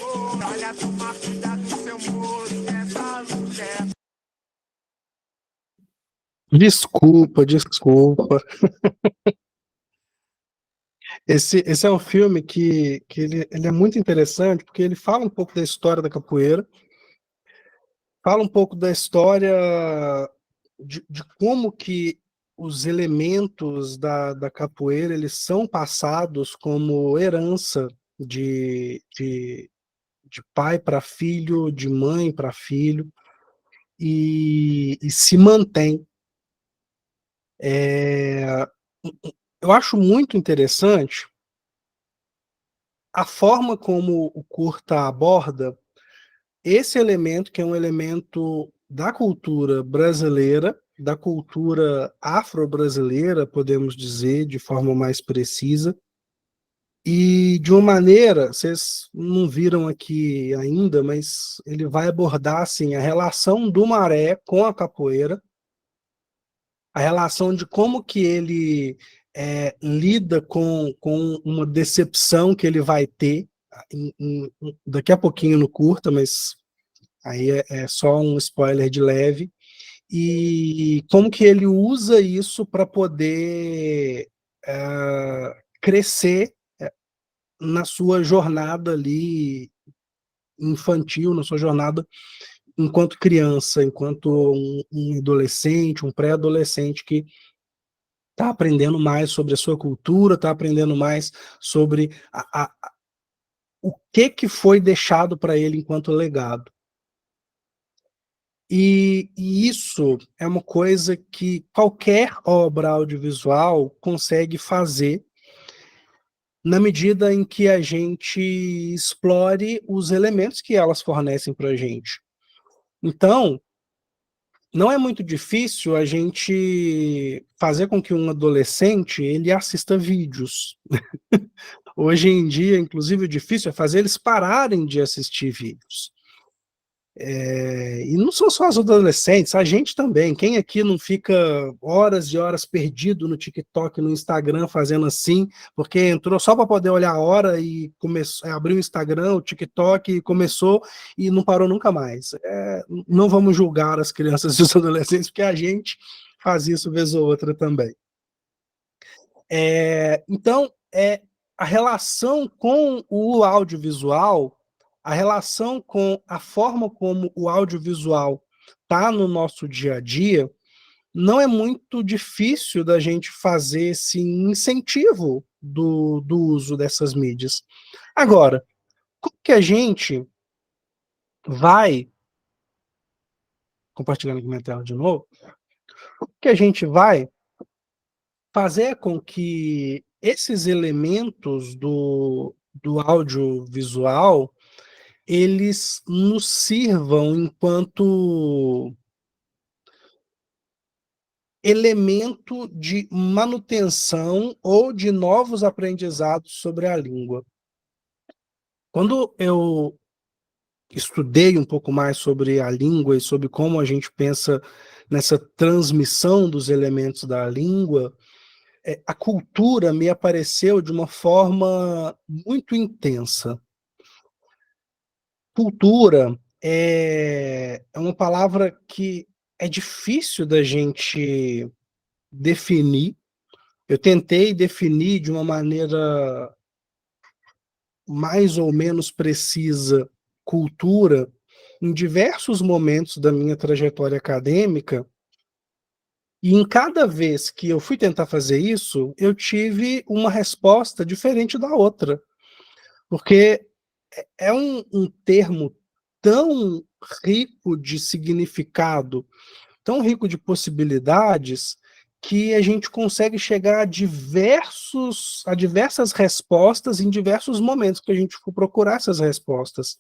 Desculpa. Esse é um filme que ele é muito interessante, porque ele fala um pouco da história da capoeira, fala um pouco da história de como que os elementos da capoeira eles são passados como herança de pai para filho, de mãe para filho, e se mantém. Eu acho muito interessante a forma como o curta aborda esse elemento, que é um elemento da cultura brasileira, da cultura afro-brasileira, podemos dizer, de forma mais precisa, e de uma maneira, vocês não viram aqui ainda, mas ele vai abordar assim, a relação do maré com a capoeira, a relação de como que ele lida com uma decepção que ele vai ter daqui a pouquinho no curta, mas aí é só um spoiler de leve, e como que ele usa isso para poder crescer na sua jornada ali infantil, na sua jornada enquanto criança, enquanto um adolescente, um pré-adolescente que está aprendendo mais sobre a sua cultura, está aprendendo mais sobre o que foi deixado para ele enquanto legado. E isso é uma coisa que qualquer obra audiovisual consegue fazer na medida em que a gente explore os elementos que elas fornecem para a gente. Então, não é muito difícil a gente fazer com que um adolescente ele assista vídeos. Hoje em dia, inclusive, o difícil é fazer eles pararem de assistir vídeos. E não são só os adolescentes, a gente também. Quem aqui não fica horas e horas perdido no TikTok, no Instagram, fazendo assim, porque entrou só para poder olhar a hora e abriu o Instagram, o TikTok, e começou e não parou nunca mais. Não vamos julgar as crianças e os adolescentes, porque a gente faz isso vez ou outra também. Então, a relação com o audiovisual, a relação com a forma como o audiovisual está no nosso dia a dia, não é muito difícil da gente fazer esse incentivo do uso dessas mídias. Agora, como que a gente vai, compartilhando aqui minha tela de novo, como que a gente vai fazer com que esses elementos do audiovisual eles nos sirvam enquanto elemento de manutenção ou de novos aprendizados sobre a língua. Quando eu estudei um pouco mais sobre a língua e sobre como a gente pensa nessa transmissão dos elementos da língua, a cultura me apareceu de uma forma muito intensa. Cultura é uma palavra que é difícil da gente definir. Eu tentei definir de uma maneira mais ou menos precisa cultura em diversos momentos da minha trajetória acadêmica, e em cada vez que eu fui tentar fazer isso, eu tive uma resposta diferente da outra, porque é um termo tão rico de significado, tão rico de possibilidades, que a gente consegue chegar a diversas respostas em diversos momentos que a gente for procurar essas respostas.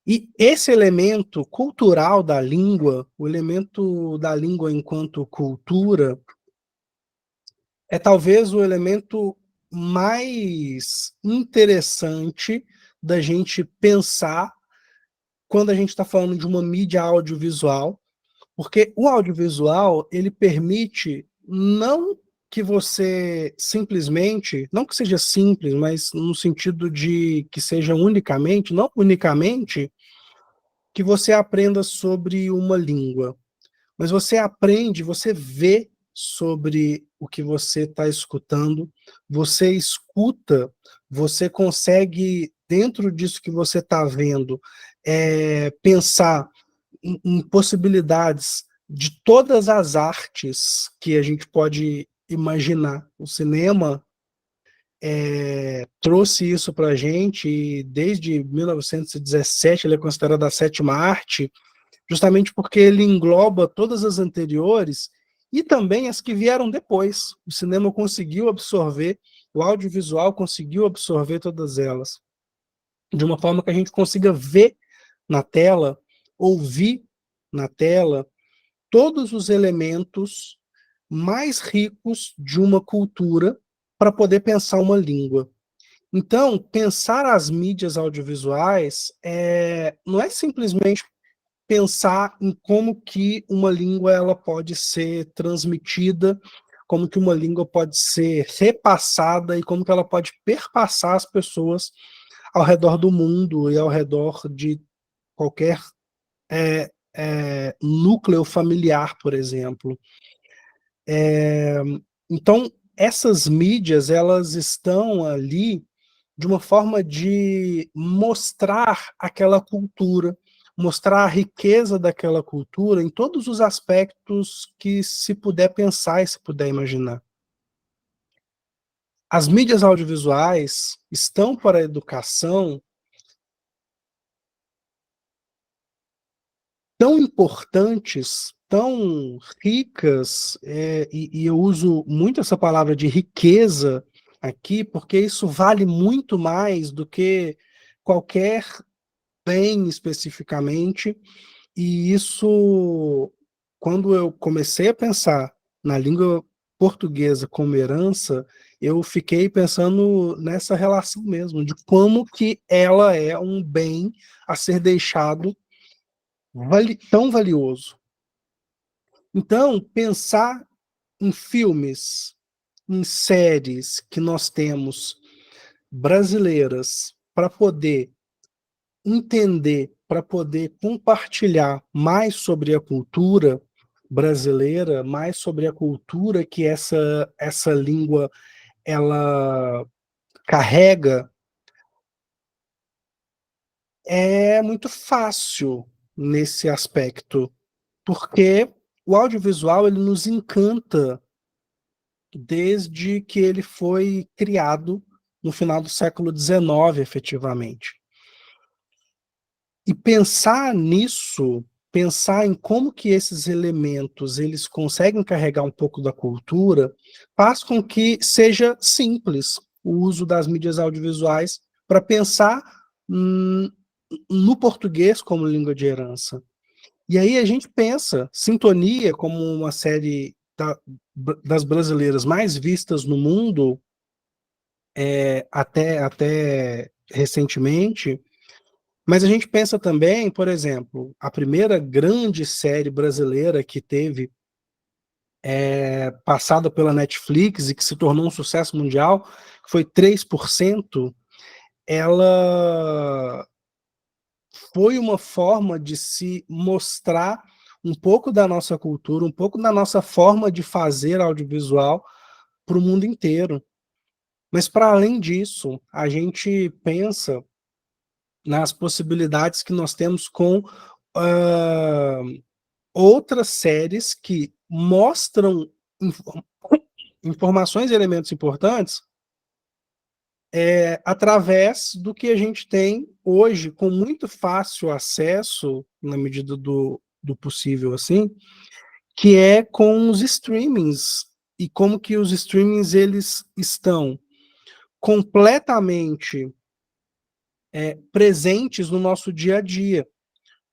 E esse elemento cultural da língua, o elemento da língua enquanto cultura, é talvez o elemento mais interessante da gente pensar quando a gente está falando de uma mídia audiovisual, porque o audiovisual, ele permite não que você simplesmente, não que seja simples, mas no sentido de que seja unicamente, não unicamente, que você aprenda sobre uma língua, mas você aprende, você vê sobre o que você está escutando, você escuta, você consegue, dentro disso que você está vendo, pensar em possibilidades de todas as artes que a gente pode imaginar. O cinema trouxe isso para a gente, e desde 1917 ele é considerado a sétima arte, justamente porque ele engloba todas as anteriores e também as que vieram depois. O cinema conseguiu absorver, o audiovisual conseguiu absorver todas elas, de uma forma que a gente consiga ver na tela, ouvir na tela, todos os elementos mais ricos de uma cultura para poder pensar uma língua. Então, pensar as mídias audiovisuais não é simplesmente pensar em como que uma língua ela pode ser transmitida como que uma língua pode ser repassada e como que ela pode perpassar as pessoas ao redor do mundo e ao redor de qualquer núcleo familiar, por exemplo. Então, essas mídias, elas estão ali de uma forma de mostrar aquela cultura, mostrar a riqueza daquela cultura em todos os aspectos que se puder pensar e se puder imaginar. As mídias audiovisuais estão para a educação tão importantes, tão ricas, e eu uso muito essa palavra de riqueza aqui, porque isso vale muito mais do que qualquer bem especificamente, e isso, quando eu comecei a pensar na língua portuguesa como herança, eu fiquei pensando nessa relação mesmo, de como que ela é um bem a ser deixado tão valioso. Então, pensar em filmes, em séries que nós temos brasileiras para poder entender, para poder compartilhar mais sobre a cultura brasileira, mais sobre a cultura que essa língua ela carrega, é muito fácil nesse aspecto, porque o audiovisual ele nos encanta desde que ele foi criado no final do século XIX, efetivamente. E pensar nisso, pensar em como que esses elementos eles conseguem carregar um pouco da cultura, faz com que seja simples o uso das mídias audiovisuais para pensar no português como língua de herança. E aí a gente pensa Sintonia como uma série das brasileiras mais vistas no mundo, até recentemente, mas a gente pensa também, por exemplo, a primeira grande série brasileira que teve passada pela Netflix e que se tornou um sucesso mundial, que foi 3%, ela foi uma forma de se mostrar um pouco da nossa cultura, um pouco da nossa forma de fazer audiovisual para o mundo inteiro. Mas, para além disso, a gente pensa nas possibilidades que nós temos com outras séries que mostram informações e elementos importantes através do que a gente tem hoje, com muito fácil acesso, na medida do possível, assim, que é com os streamings, e como que os streamings eles estão completamente presentes no nosso dia a dia.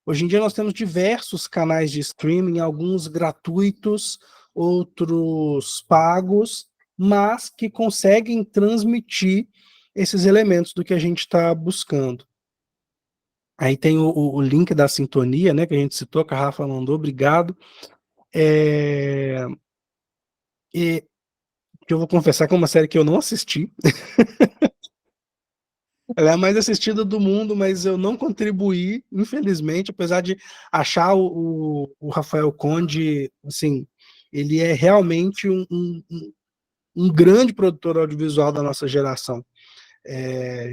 Hoje em dia nós temos diversos canais de streaming, alguns gratuitos, outros pagos, mas que conseguem transmitir esses elementos do que a gente está buscando. Aí tem o link da Sintonia, né, que a gente citou, que a Rafa mandou, obrigado. E que eu vou confessar que é uma série que eu não assisti. Ela é a mais assistida do mundo, mas eu não contribuí, infelizmente, apesar de achar o Rafael Conde, assim, ele é realmente um grande produtor audiovisual da nossa geração.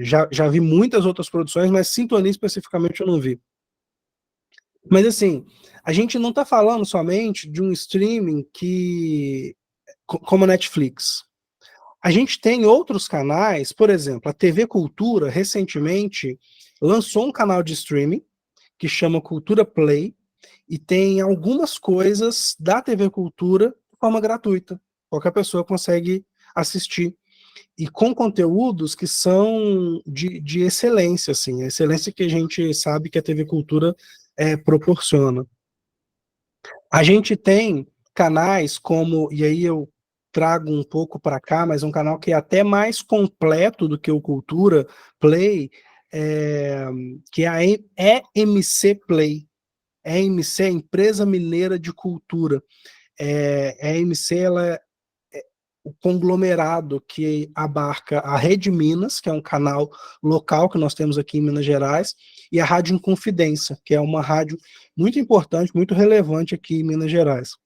Já vi muitas outras produções, mas Sintonia especificamente eu não vi. Mas assim, a gente não está falando somente de um streaming como a Netflix. A gente tem outros canais, por exemplo, a TV Cultura, recentemente, lançou um canal de streaming que chama Cultura Play, e tem algumas coisas da TV Cultura de forma gratuita. Qualquer pessoa consegue assistir. E com conteúdos que são de excelência, assim, a excelência que a gente sabe que a TV Cultura proporciona. A gente tem canais como, e aí eu trago um pouco para cá, mas um canal que é até mais completo do que o Cultura Play, que é a EMC Play. A EMC é a Empresa Mineira de Cultura. A EMC ela o conglomerado que abarca a Rede Minas, que é um canal local que nós temos aqui em Minas Gerais, e a Rádio Inconfidência, que é uma rádio muito importante, muito relevante aqui em Minas Gerais.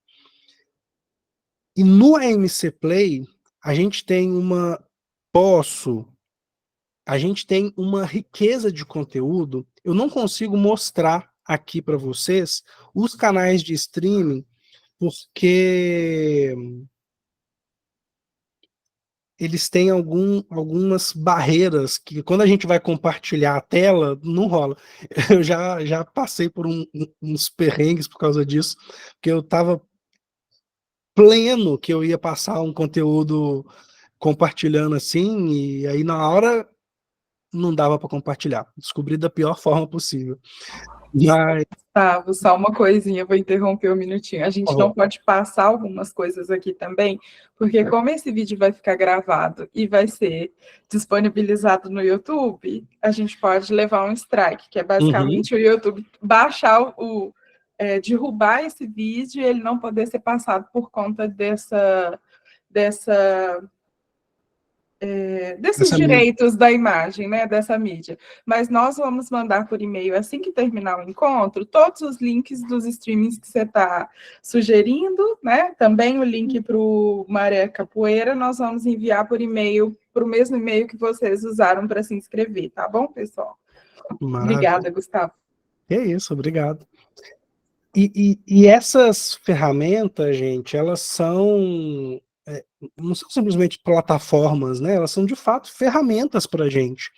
E no AMC Play, a gente tem uma riqueza de conteúdo. Eu não consigo mostrar aqui para vocês os canais de streaming, porque eles têm algumas barreiras que, quando a gente vai compartilhar a tela, não rola. Eu já passei por uns perrengues por causa disso, porque eu estava pleno que eu ia passar um conteúdo compartilhando assim, e aí na hora não dava para compartilhar. Descobri da pior forma possível. Mas, Gustavo, só uma coisinha, vou interromper um minutinho. A gente não pode passar algumas coisas aqui também, porque como esse vídeo vai ficar gravado e vai ser disponibilizado no YouTube, a gente pode levar um strike, que é basicamente o YouTube baixar derrubar esse vídeo e ele não poder ser passado por conta desses direitos da imagem, né, dessa mídia. Mas nós vamos mandar por e-mail, assim que terminar o encontro, todos os links dos streamings que você está sugerindo, né, também o link para o Maré Capoeira, nós vamos enviar por e-mail, para o mesmo e-mail que vocês usaram para se inscrever, tá bom, pessoal? maravilha. Obrigada, Gustavo. É isso, obrigado. E essas ferramentas, gente, elas são... não são simplesmente plataformas, né? Elas são, de fato, ferramentas para a gente.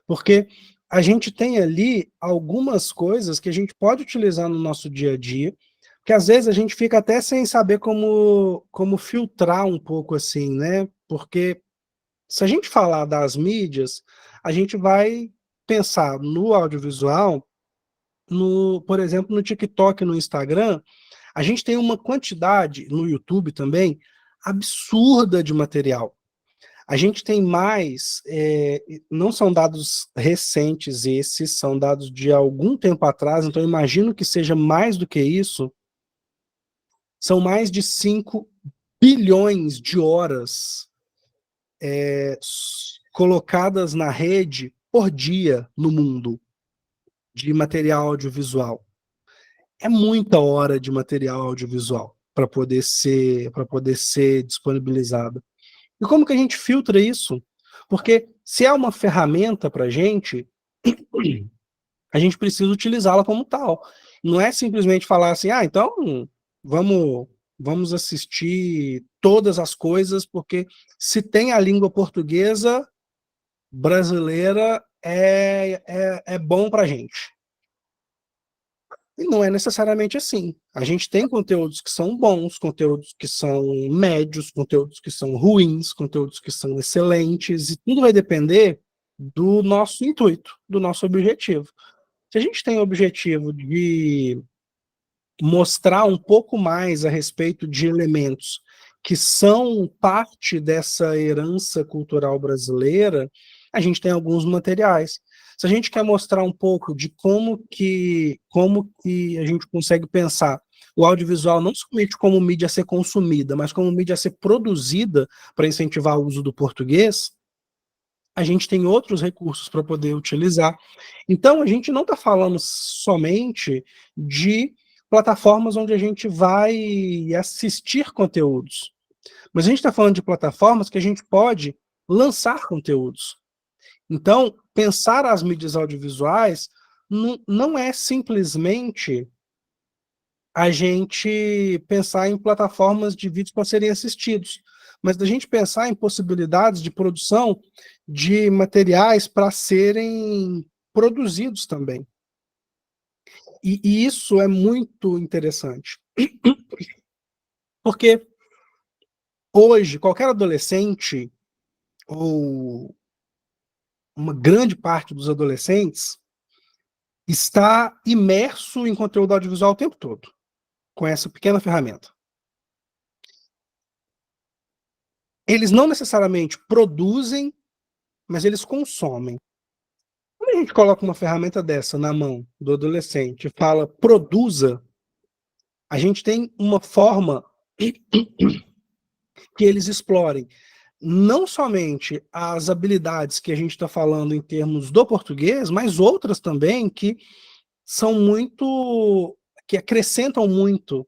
Porque a gente tem ali algumas coisas que a gente pode utilizar no nosso dia a dia, que às vezes a gente fica até sem saber como filtrar um pouco assim, né? Porque se a gente falar das mídias, a gente vai pensar no audiovisual, por exemplo, no TikTok, no Instagram, a gente tem uma quantidade, no YouTube também, absurda de material. A gente tem mais, não são dados recentes esses, são dados de algum tempo atrás, então eu imagino que seja mais do que isso, são mais de 5 bilhões de horas colocadas na rede por dia no mundo de material audiovisual. É muita hora de material audiovisual para poder ser disponibilizado. E como que a gente filtra isso? Porque se é uma ferramenta para a gente precisa utilizá-la como tal. Não é simplesmente falar assim, então vamos assistir todas as coisas, porque se tem a língua portuguesa brasileira, é bom para a gente. E não é necessariamente assim. A gente tem conteúdos que são bons, conteúdos que são médios, conteúdos que são ruins, conteúdos que são excelentes, e tudo vai depender do nosso intuito, do nosso objetivo. Se a gente tem o objetivo de mostrar um pouco mais a respeito de elementos que são parte dessa herança cultural brasileira, a gente tem alguns materiais. Se a gente quer mostrar um pouco de como que a gente consegue pensar o audiovisual não somente como mídia a ser consumida, mas como mídia a ser produzida para incentivar o uso do português, a gente tem outros recursos para poder utilizar. Então, a gente não está falando somente de plataformas onde a gente vai assistir conteúdos, mas a gente está falando de plataformas que a gente pode lançar conteúdos. Então, pensar as mídias audiovisuais não é simplesmente a gente pensar em plataformas de vídeos para serem assistidos, mas da gente pensar em possibilidades de produção de materiais para serem produzidos também. E isso é muito interessante. Porque hoje, qualquer adolescente, ou uma grande parte dos adolescentes, está imerso em conteúdo audiovisual o tempo todo, com essa pequena ferramenta. Eles não necessariamente produzem, mas eles consomem. Quando a gente coloca uma ferramenta dessa na mão do adolescente e fala produza, a gente tem uma forma que eles explorem não somente as habilidades que a gente está falando em termos do português, mas outras também que são muito, que acrescentam muito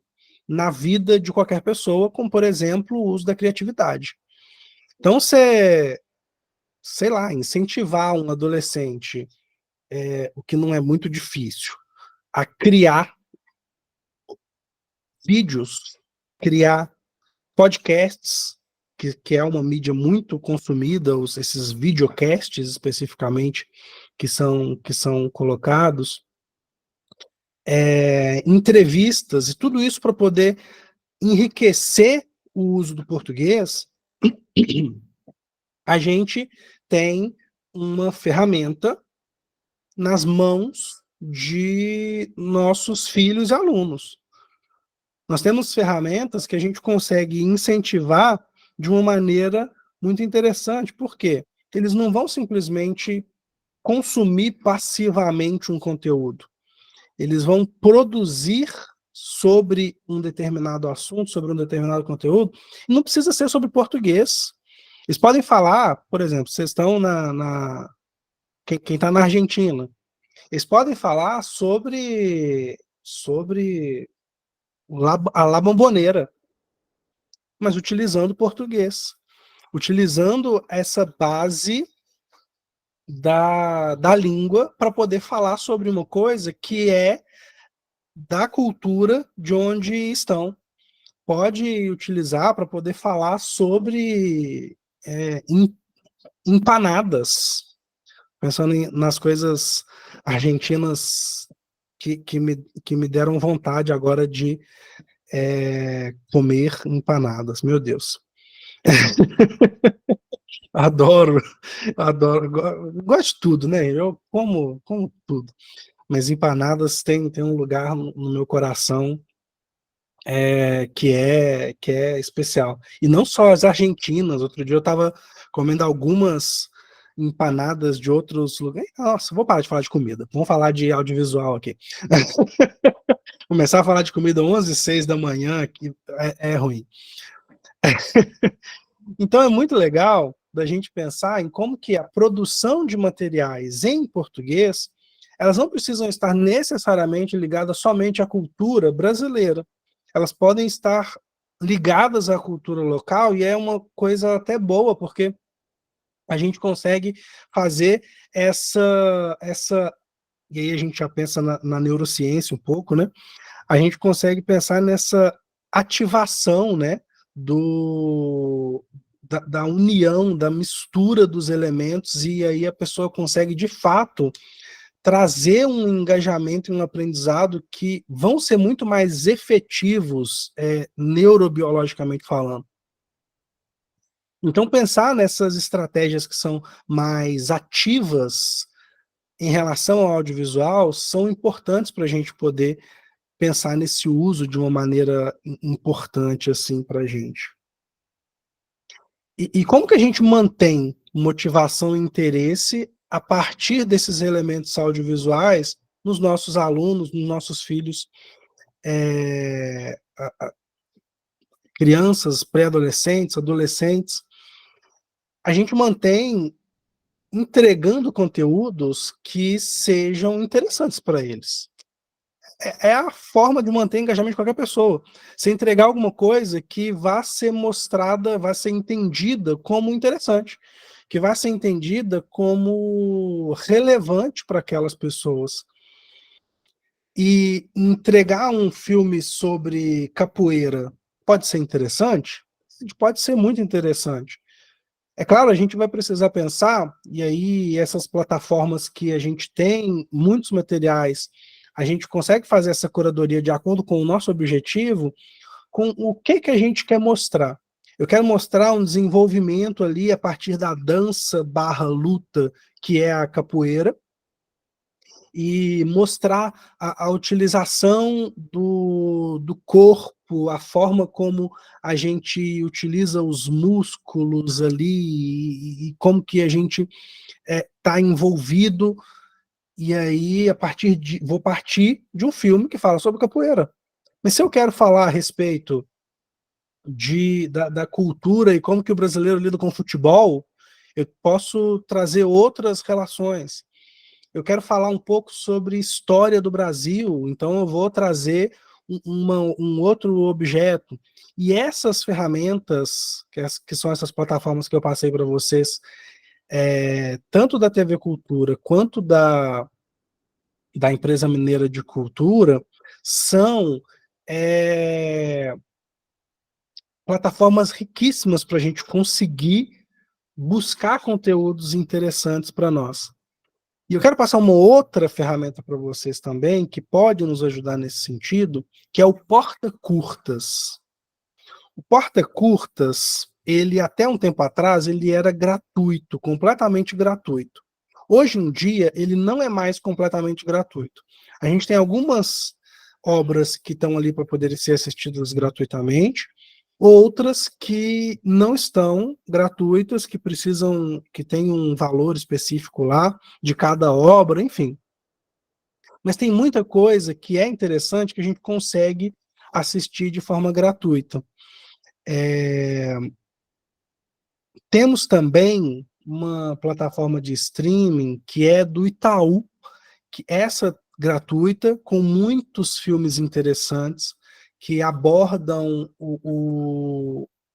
na vida de qualquer pessoa, como, por exemplo, o uso da criatividade. Então, sei lá, incentivar um adolescente, o que não é muito difícil, a criar vídeos, criar podcasts, que é uma mídia muito consumida, esses videocasts especificamente que são colocados, entrevistas e tudo isso para poder enriquecer o uso do português. A gente tem uma ferramenta nas mãos de nossos filhos e alunos. Nós temos ferramentas que a gente consegue incentivar de uma maneira muito interessante. Por quê? Eles não vão simplesmente consumir passivamente um conteúdo. Eles vão produzir sobre um determinado assunto, sobre um determinado conteúdo, e não precisa ser sobre português. Eles podem falar, por exemplo, vocês estão quem está na Argentina, eles podem falar sobre a La Bombonera, mas utilizando português, utilizando essa base da língua para poder falar sobre uma coisa que é da cultura de onde estão. Pode utilizar para poder falar sobre empanadas, pensando nas coisas argentinas que me deram vontade agora de comer empanadas. Meu Deus. Adoro, gosto de tudo, né? Eu como tudo. Mas empanadas tem um lugar no meu coração que é especial. E não só as argentinas. Outro dia eu estava comendo algumas empanadas de outros lugares. Nossa, vou parar de falar de comida. Vamos falar de audiovisual aqui. Começar a falar de comida 11h06 da manhã aqui é ruim. Então é muito legal da gente pensar em como que a produção de materiais em português, elas não precisam estar necessariamente ligadas somente à cultura brasileira. Elas podem estar ligadas à cultura local, e é uma coisa até boa, porque a gente consegue fazer essa e aí a gente já pensa na neurociência um pouco, né? A gente consegue pensar nessa ativação, né, da união, da mistura dos elementos, e aí a pessoa consegue, de fato, trazer um engajamento e um aprendizado que vão ser muito mais efetivos neurobiologicamente falando. Então, pensar nessas estratégias que são mais ativas em relação ao audiovisual são importantes para a gente poder pensar nesse uso de uma maneira importante assim para a gente. E como que a gente mantém motivação e interesse a partir desses elementos audiovisuais nos nossos alunos, nos nossos filhos, crianças, pré-adolescentes, adolescentes? A gente mantém entregando conteúdos que sejam interessantes para eles. É a forma de manter engajamento de qualquer pessoa. Você entregar alguma coisa que vá ser mostrada, vá ser entendida como interessante, que vá ser entendida como relevante para aquelas pessoas. E entregar um filme sobre capoeira pode ser interessante? Pode ser muito interessante. É claro, a gente vai precisar pensar, e aí essas plataformas que a gente tem, muitos materiais, a gente consegue fazer essa curadoria de acordo com o nosso objetivo, com o que a gente quer mostrar. Eu quero mostrar um desenvolvimento ali a partir da dança/luta, que é a capoeira, e mostrar a utilização do corpo, a forma como a gente utiliza os músculos ali, e como que a gente está envolvido. E aí, vou partir de um filme que fala sobre capoeira. Mas se eu quero falar a respeito da cultura e como que o brasileiro lida com o futebol, eu posso trazer outras relações. Eu quero falar um pouco sobre história do Brasil, então eu vou trazer um outro objeto. E essas ferramentas, que são essas plataformas que eu passei para vocês, tanto da TV Cultura quanto da Empresa Mineira de Cultura, são plataformas riquíssimas para a gente conseguir buscar conteúdos interessantes para nós. E eu quero passar uma outra ferramenta para vocês também, que pode nos ajudar nesse sentido, que é o porta-curtas. O porta-curtas, ele até um tempo atrás, ele era gratuito, completamente gratuito. Hoje em dia, ele não é mais completamente gratuito. A gente tem algumas obras que estão ali para poderem ser assistidas gratuitamente, outras que não estão gratuitas, que precisam, que tem um valor específico lá de cada obra, enfim. Mas tem muita coisa que é interessante que a gente consegue assistir de forma gratuita. Temos também uma plataforma de streaming que é do Itaú, que essa gratuita, com muitos filmes interessantes, que abordam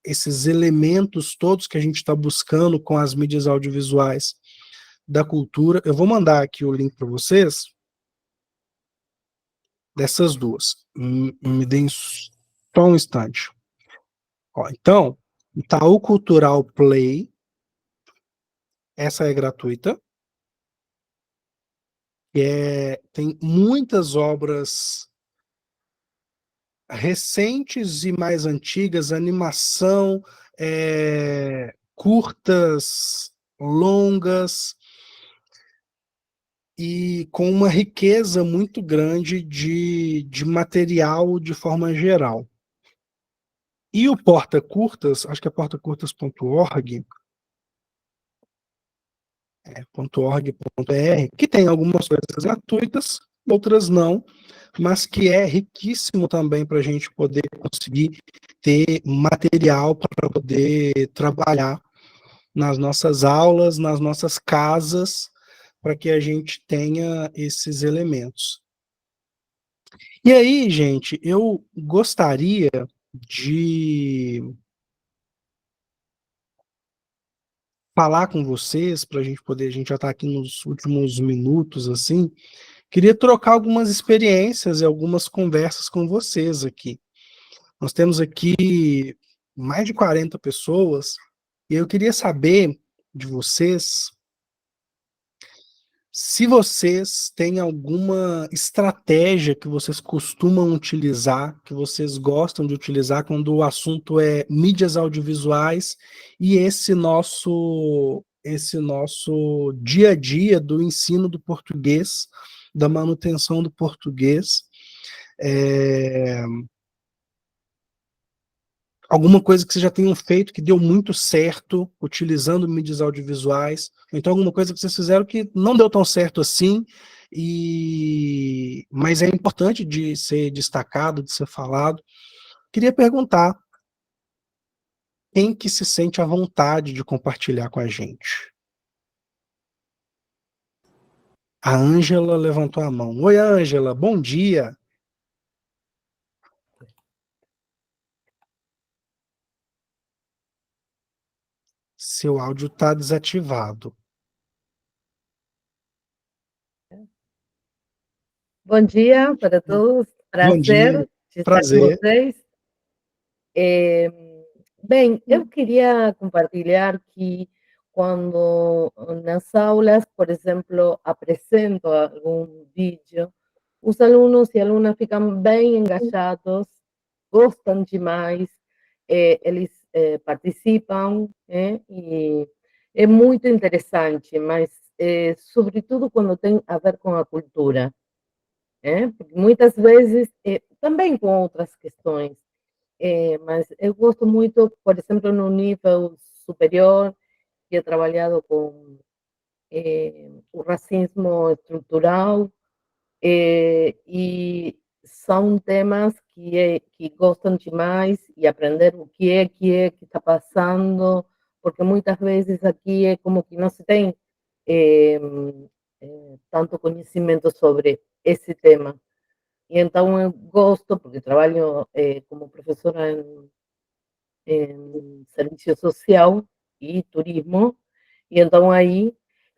esses elementos todos que a gente está buscando com as mídias audiovisuais da cultura. Eu vou mandar aqui o link para vocês dessas duas. Me deem só um instante. Ó, então, Itaú Cultural Play, essa é gratuita. Tem muitas obras recentes e mais antigas, animação, curtas, longas, e com uma riqueza muito grande de material de forma geral. E o Porta Curtas, acho que é portacurtas.org, .org.br, que tem algumas coisas gratuitas, outras não, mas que é riquíssimo também para a gente poder conseguir ter material para poder trabalhar nas nossas aulas, nas nossas casas, para que a gente tenha esses elementos. E aí, gente, eu gostaria de falar com vocês, para a gente já está aqui nos últimos minutos, assim, queria trocar algumas experiências e algumas conversas com vocês aqui. Nós temos aqui mais de 40 pessoas, e eu queria saber de vocês se vocês têm alguma estratégia que vocês costumam utilizar, que vocês gostam de utilizar quando o assunto é mídias audiovisuais e esse nosso dia a dia do ensino do português, da manutenção do português. Alguma coisa que vocês já tenham feito que deu muito certo utilizando mídias audiovisuais, ou então alguma coisa que vocês fizeram que não deu tão certo assim, mas é importante de ser destacado, de ser falado. Queria perguntar, quem que se sente à vontade de compartilhar com a gente? A Ângela levantou a mão. Oi, Ângela, bom dia. Seu áudio está desativado. Bom dia para todos, Bom dia, prazer de estar com prazer. vocês. Bem, eu queria compartilhar que quando nas aulas, por exemplo, apresento algum vídeo, os alunos e alunas ficam bem engajados, gostam demais, eles participam, e é muito interessante, mas sobretudo quando tem a ver com a cultura. Porque muitas vezes, também com outras questões, mas eu gosto muito, por exemplo, no nível superior, que he trabalhado com o racismo estrutural, e são temas que gostam demais e aprender o que está passando, porque muitas vezes aqui é como que não se tem eh, tanto conhecimento sobre esse tema. E então eu gosto, porque trabalho como professora em serviço social e turismo, e então aí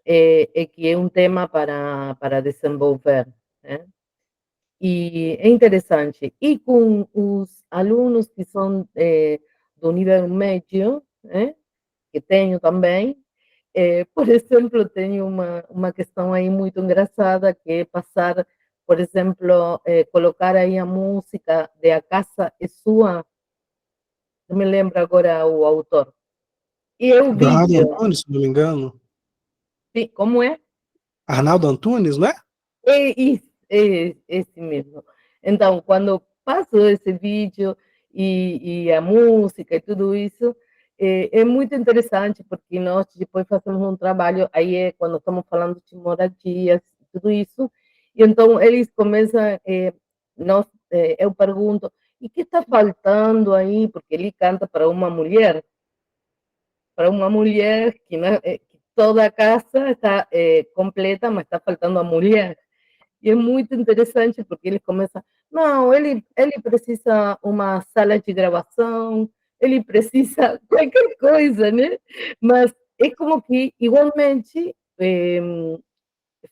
é que é um tema para desenvolver, né? E é interessante. E com os alunos que são do nível médio, né, que tenho também, por exemplo, tenho uma questão aí muito engraçada, que é passar, por exemplo, colocar aí a música de A Casa é Sua, não me lembro agora o autor. E é o Do Arnaldo vídeo, Antunes, se não me engano. sim, como é? Arnaldo Antunes, não é? É esse mesmo. Então, quando passo esse vídeo e a música e tudo isso, é muito interessante, porque nós depois fazemos um trabalho, aí é quando estamos falando de moradias e tudo isso, e então eles começam, eu pergunto, e que está faltando aí? Porque ele canta para uma mulher que, que toda a casa está completa, mas está faltando a mulher. E é muito interessante porque ele começa, não, ele precisa uma sala de gravação, ele precisa qualquer coisa, né? Mas é como que, igualmente,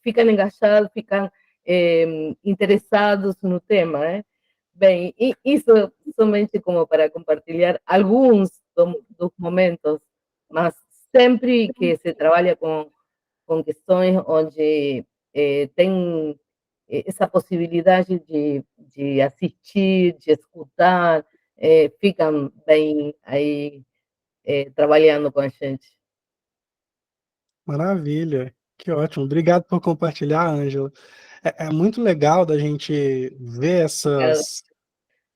ficam engajados, ficam interessados no tema, né? Bem, e isso somente como para compartilhar alguns dos momentos, mas sempre que se trabalha com questões onde tem essa possibilidade de assistir, de escutar, ficam bem aí trabalhando com a gente. Maravilha, que ótimo. Obrigado por compartilhar, Ângela. É muito legal da gente ver essas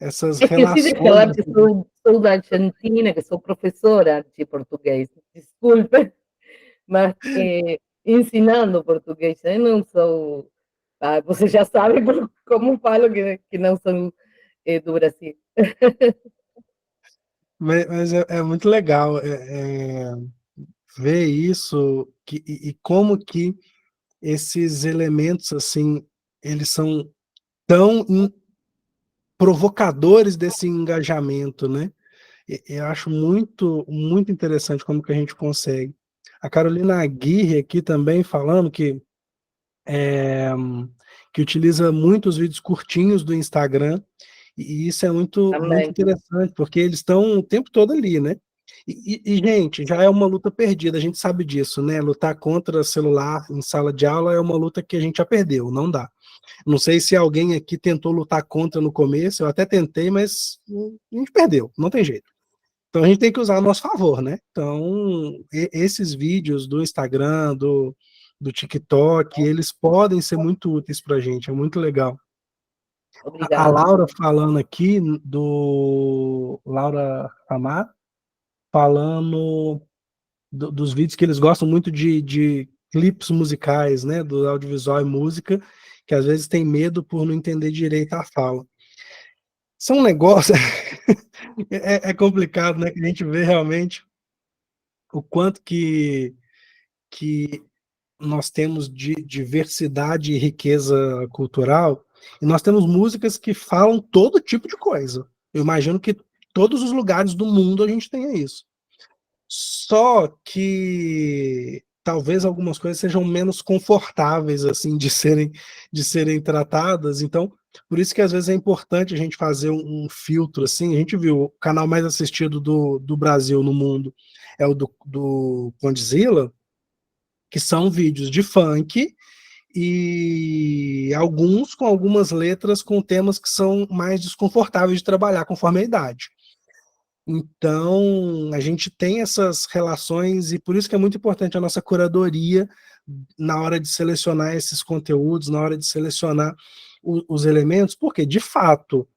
Esqueci de relações. falar que sou da Argentina, que sou professora de português. Desculpe, mas ensinando português, eu não sou. Ah, você já sabe como falo que não sou do Brasil. Mas é muito legal ver isso e como que esses elementos assim eles são tão provocadores desse engajamento, né? Eu acho muito interessante como que a gente consegue. A Carolina Aguirre aqui também falando é, que utiliza muitos vídeos curtinhos do Instagram, e isso é muito Também. interessante, porque eles estão o tempo todo ali, né? Gente, já é uma luta perdida, a gente sabe disso, né? Lutar contra celular em sala de aula é uma luta que a gente já perdeu, não dá. Não sei se alguém aqui tentou lutar contra no começo, eu até tentei, mas a gente perdeu, não tem jeito. Então a gente tem que usar a nosso favor, né? Então, esses vídeos do Instagram, do TikTok, eles podem ser muito úteis para a gente, é muito legal. A Obrigada. Laura falando aqui, do Laura Amar, falando dos vídeos que eles gostam muito de clipes musicais, né? Do audiovisual e música, que às vezes tem medo por não entender direito a fala. São negócios. É complicado, né? Que a gente vê realmente o quanto que nós temos de diversidade e riqueza cultural, e nós temos músicas que falam todo tipo de coisa. Eu imagino que todos os lugares do mundo a gente tenha isso. Só que talvez algumas coisas sejam menos confortáveis assim de serem tratadas, então por isso que às vezes é importante a gente fazer um filtro assim. A gente viu o canal mais assistido do Brasil no mundo é o do Condzilla, que são vídeos de funk e alguns com algumas letras com temas que são mais desconfortáveis de trabalhar conforme a idade. Então, a gente tem essas relações e por isso que é muito importante a nossa curadoria na hora de selecionar esses conteúdos, na hora de selecionar os elementos, porque, de fato,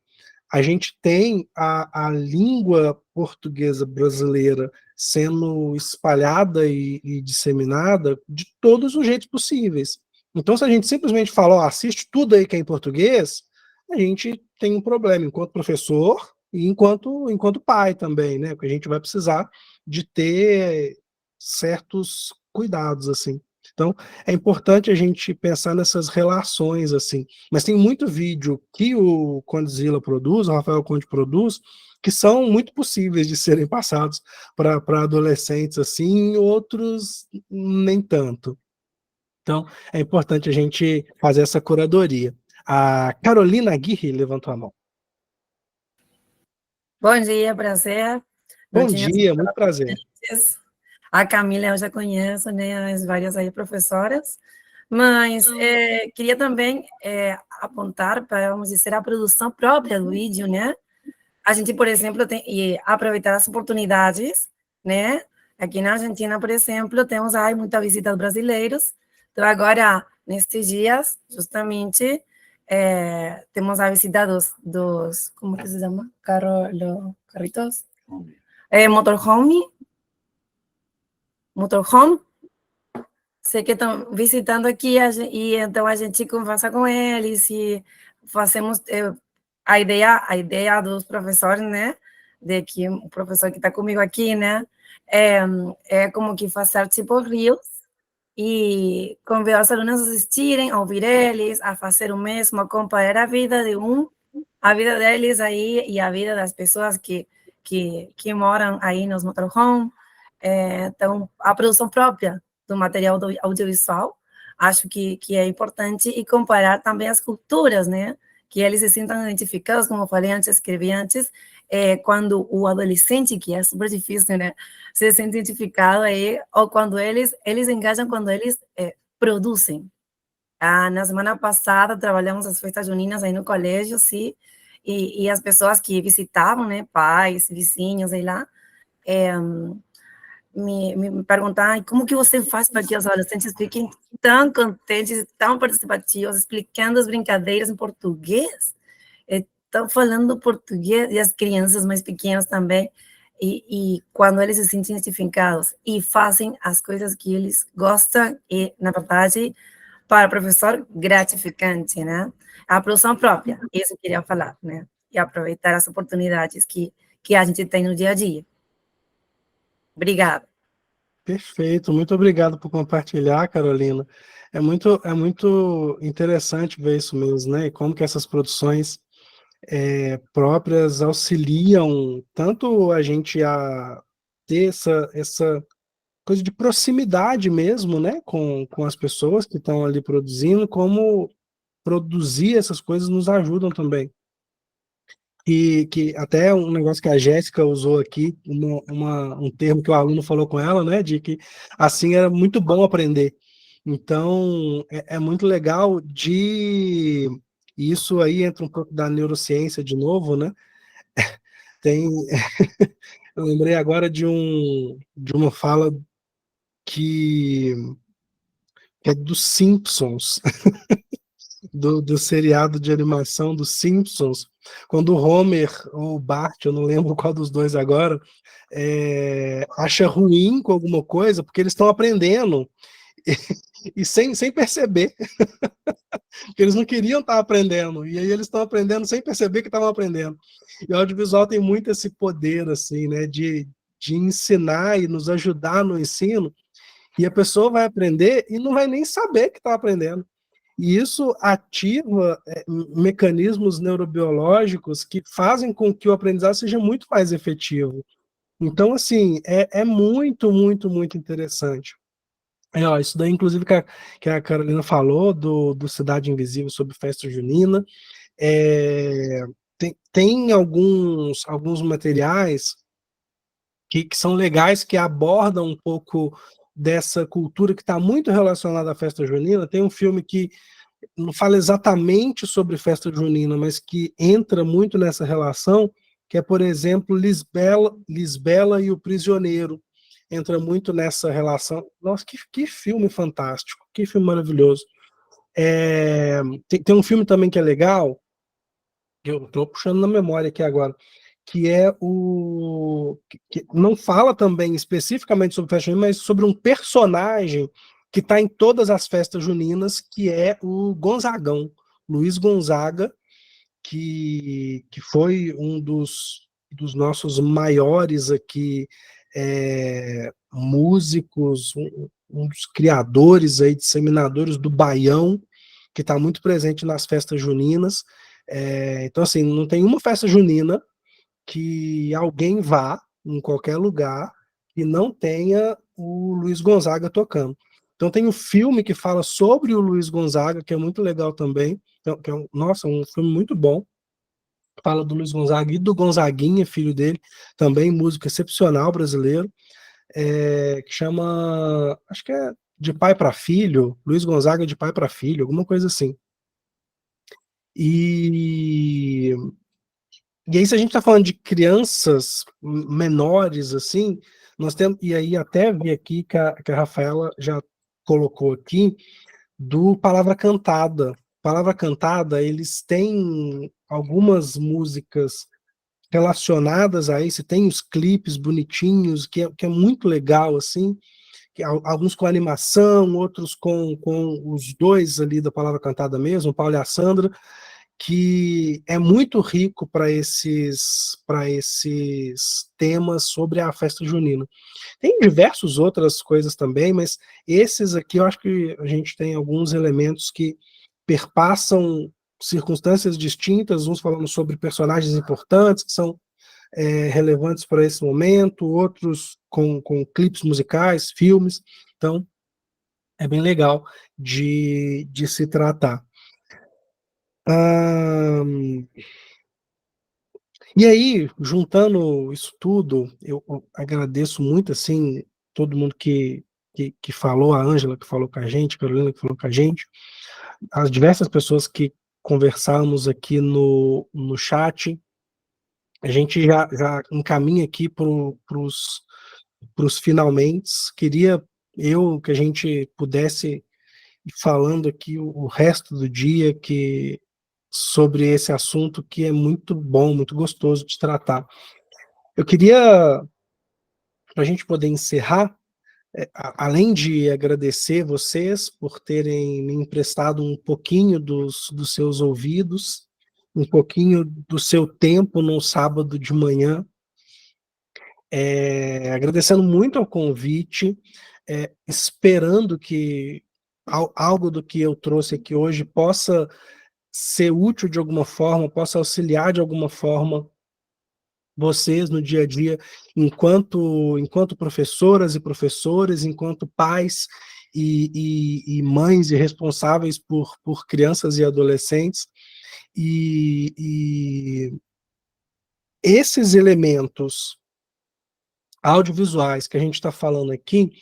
a gente tem a língua portuguesa brasileira sendo espalhada e disseminada de todos os jeitos possíveis. Então, se a gente simplesmente fala, ó, assiste tudo aí que é em português, a gente tem um problema enquanto professor e enquanto pai também, né? Porque a gente vai precisar de ter certos cuidados, assim. Então, é importante a gente pensar nessas relações, assim. Mas tem muito vídeo que o Condzilla produz, o Rafael Conde produz, que são muito possíveis de serem passados para adolescentes, assim, e outros nem tanto. Então, é importante a gente fazer essa curadoria. A Carolina Aguirre levantou a mão. Bom dia, prazer. Não Bom tinha dia, muito prazer. antes. A Camila eu já conheço, né, as várias aí professoras, mas queria também apontar para, vamos dizer, a produção própria do vídeo, né? A gente, por exemplo, tem e aproveitar as oportunidades, né? Aqui na Argentina, por exemplo, temos aí muita visita de brasileiros. Então, agora, nestes dias, justamente, temos a visita dos como que se chama? Carritos? Motorhome. Sei que estão visitando aqui e então a gente conversa com eles e fazemos a ideia dos professores, né? De que o professor que está comigo aqui, né? É como que fazer tipo reels e convidar os alunos a assistirem, a ouvir eles, a fazer o mesmo, a comparar a vida a vida deles aí e a vida das pessoas que moram aí nos motorhome. Então, a produção própria do material audiovisual, acho que é importante, e comparar também as culturas, né? Que eles se sintam identificados, como eu falei antes, escrevi antes, quando o adolescente, que é super difícil, né? Se sente identificado aí, ou quando eles engajam, quando eles produzem. Na semana passada, trabalhamos as festas juninas aí no colégio, sim, e as pessoas que visitavam, né? Pais, vizinhos, sei lá, me perguntar como que você faz para que os adolescentes fiquem tão contentes, tão participativos, explicando as brincadeiras em português, estão falando português, e as crianças mais pequenas também, e quando eles se sentem identificados e fazem as coisas que eles gostam, e, na verdade, para o professor, gratificante, né? A produção própria, isso eu queria falar, né? E aproveitar as oportunidades que a gente tem no dia a dia. Obrigada. Perfeito, muito obrigado por compartilhar, Carolina. É muito interessante ver isso mesmo, né? E como que essas produções próprias auxiliam tanto a gente a ter essa coisa de proximidade mesmo, né? Com as pessoas que estão ali produzindo, como produzir essas coisas nos ajudam também. E que até um negócio que a Jéssica usou aqui, um termo que o aluno falou com ela, né, de que assim era muito bom aprender. Então, é muito legal e isso aí entra um pouco da neurociência de novo, né? Tem, eu lembrei agora de uma fala que é dos Simpsons, do seriado de animação dos Simpsons, quando o Homer ou o Bart, eu não lembro qual dos dois agora, acha ruim com alguma coisa, porque eles estão aprendendo, e sem perceber, porque eles não queriam estar aprendendo, e aí eles estão aprendendo sem perceber que estavam aprendendo. E o audiovisual tem muito esse poder, assim, né, de ensinar e nos ajudar no ensino, e a pessoa vai aprender e não vai nem saber que está aprendendo. E isso ativa mecanismos neurobiológicos que fazem com que o aprendizado seja muito mais efetivo. Então, assim, é muito, muito, muito interessante. Isso daí, inclusive, que a Carolina falou, do Cidade Invisível sobre festa junina. Tem alguns materiais que são legais, que abordam um pouco dessa cultura que está muito relacionada à festa junina. Tem um filme que não fala exatamente sobre festa junina, mas que entra muito nessa relação, que é, por exemplo, Lisbela e o Prisioneiro. Entra muito nessa relação. Nossa, que filme fantástico, que filme maravilhoso. Tem um filme também que é legal, que eu estou puxando na memória aqui agora, que é que não fala também especificamente sobre festa junina, mas sobre um personagem que está em todas as festas juninas, que é o Gonzagão, Luiz Gonzaga, que foi um dos nossos maiores aqui músicos, um dos criadores aí, disseminadores do baião, que está muito presente nas festas juninas. Então, assim, não tem uma festa junina que alguém vá, em qualquer lugar, e não tenha o Luiz Gonzaga tocando. Então tem um filme que fala sobre o Luiz Gonzaga, que é muito legal também, que é nossa, um filme muito bom, fala do Luiz Gonzaga e do Gonzaguinha, filho dele, também músico excepcional brasileiro, que chama, acho que é De Pai para Filho, Luiz Gonzaga de Pai para Filho, alguma coisa assim. E aí, se a gente está falando de crianças menores, assim, nós temos, e aí até vi aqui que a Rafaela já colocou aqui, do Palavra Cantada. Palavra Cantada, eles têm algumas músicas relacionadas a isso, tem os clipes bonitinhos, que é muito legal, assim, que alguns com animação, outros com os dois ali da Palavra Cantada mesmo, o Paulo e a Sandra, que é muito rico para esses temas sobre a festa junina. Tem diversas outras coisas também, mas esses aqui eu acho que a gente tem alguns elementos que perpassam circunstâncias distintas, uns falando sobre personagens importantes que são relevantes para esse momento, outros com clipes musicais, filmes. Então, é bem legal de se tratar. E aí, juntando isso tudo, eu agradeço muito, assim, todo mundo que falou, a Ângela que falou com a gente, a Carolina que falou com a gente, as diversas pessoas que conversamos aqui no chat. A gente já encaminha aqui para os finalmente. Queria que a gente pudesse ir falando aqui o resto do dia sobre esse assunto que é muito bom, muito gostoso de tratar. Eu queria, para a gente poder encerrar, além de agradecer vocês por terem me emprestado um pouquinho dos seus ouvidos, um pouquinho do seu tempo num sábado de manhã, agradecendo muito ao convite, esperando que algo do que eu trouxe aqui hoje possa ser útil de alguma forma, possa auxiliar de alguma forma vocês no dia a dia, enquanto professoras e professores, enquanto pais e mães e responsáveis por crianças e adolescentes. E esses elementos audiovisuais que a gente está falando aqui,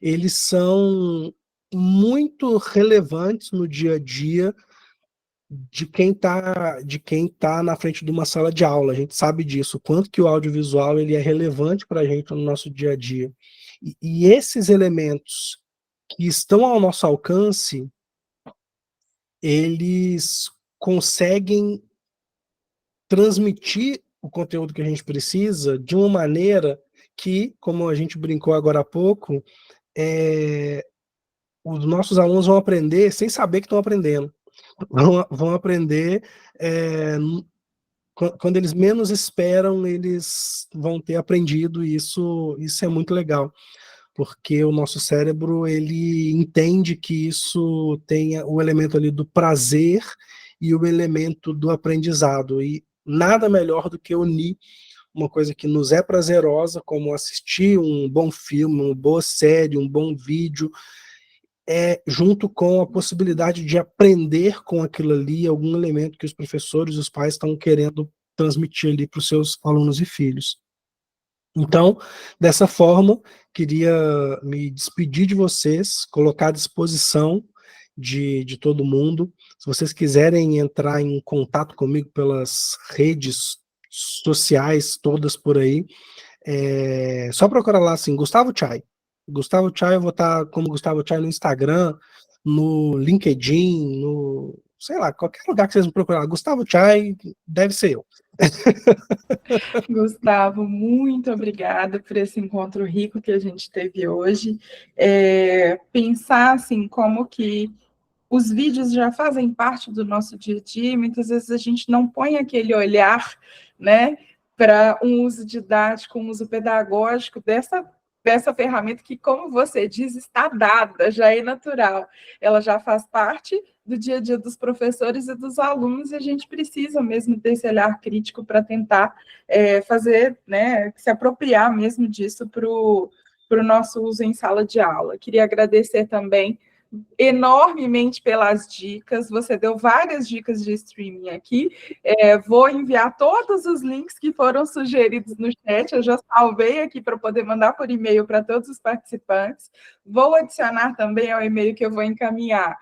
eles são muito relevantes no dia a dia de quem tá na frente de uma sala de aula. A gente sabe disso, o quanto que o audiovisual ele é relevante para a gente no nosso dia a dia. E esses elementos que estão ao nosso alcance, eles conseguem transmitir o conteúdo que a gente precisa de uma maneira que, como a gente brincou agora há pouco, os nossos alunos vão aprender sem saber que estão aprendendo. Vão aprender quando eles menos esperam, eles vão ter aprendido, e isso é muito legal, porque o nosso cérebro ele entende que isso tem o elemento ali do prazer e o elemento do aprendizado, e nada melhor do que unir uma coisa que nos é prazerosa, como assistir um bom filme, uma boa série, um bom vídeo, junto com a possibilidade de aprender com aquilo ali, algum elemento que os professores e os pais estão querendo transmitir ali para os seus alunos e filhos. Então, dessa forma, queria me despedir de vocês, colocar à disposição de todo mundo. Se vocês quiserem entrar em contato comigo pelas redes sociais, todas por aí, só procurar lá assim, Gustavo Chai. Gustavo Chai, eu vou estar como Gustavo Chai no Instagram, no LinkedIn, sei lá, qualquer lugar que vocês me procurarem. Gustavo Chai, deve ser eu. Gustavo, muito obrigada por esse encontro rico que a gente teve hoje. Pensar assim, como que os vídeos já fazem parte do nosso dia a dia, e muitas vezes a gente não põe aquele olhar, né, para um uso didático, um uso pedagógico dessa ferramenta que, como você diz, está dada, já é natural. Ela já faz parte do dia a dia dos professores e dos alunos, e a gente precisa mesmo desse olhar crítico para tentar fazer, né, se apropriar mesmo disso para o nosso uso em sala de aula. Queria agradecer também enormemente pelas dicas, você deu várias dicas de streaming aqui, vou enviar todos os links que foram sugeridos no chat, eu já salvei aqui para poder mandar por e-mail para todos os participantes, vou adicionar também ao e-mail que eu vou encaminhar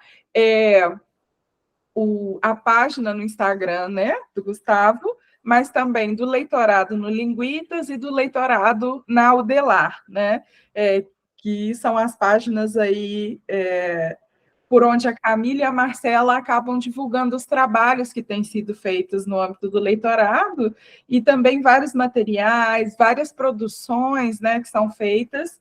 a página no Instagram, né, do Gustavo, mas também do leitorado no Linguitas e do leitorado na Udelar, né, que são as páginas aí por onde a Camila e a Marcela acabam divulgando os trabalhos que têm sido feitos no âmbito do leitorado, e também vários materiais, várias produções, né, que são feitas.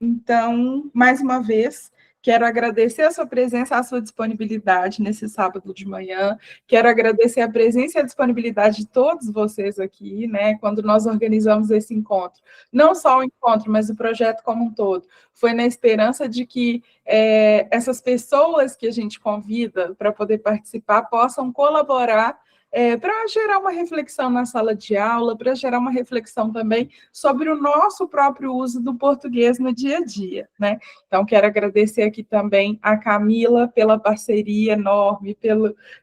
Então, mais uma vez, quero agradecer a sua presença, a sua disponibilidade nesse sábado de manhã. Quero agradecer a presença e a disponibilidade de todos vocês aqui, né, quando nós organizamos esse encontro. Não só o encontro, mas o projeto como um todo. Foi na esperança de que essas pessoas que a gente convida para poder participar possam colaborar para gerar uma reflexão na sala de aula, para gerar uma reflexão também sobre o nosso próprio uso do português no dia a dia, né? Então, quero agradecer aqui também a Camila pela parceria enorme,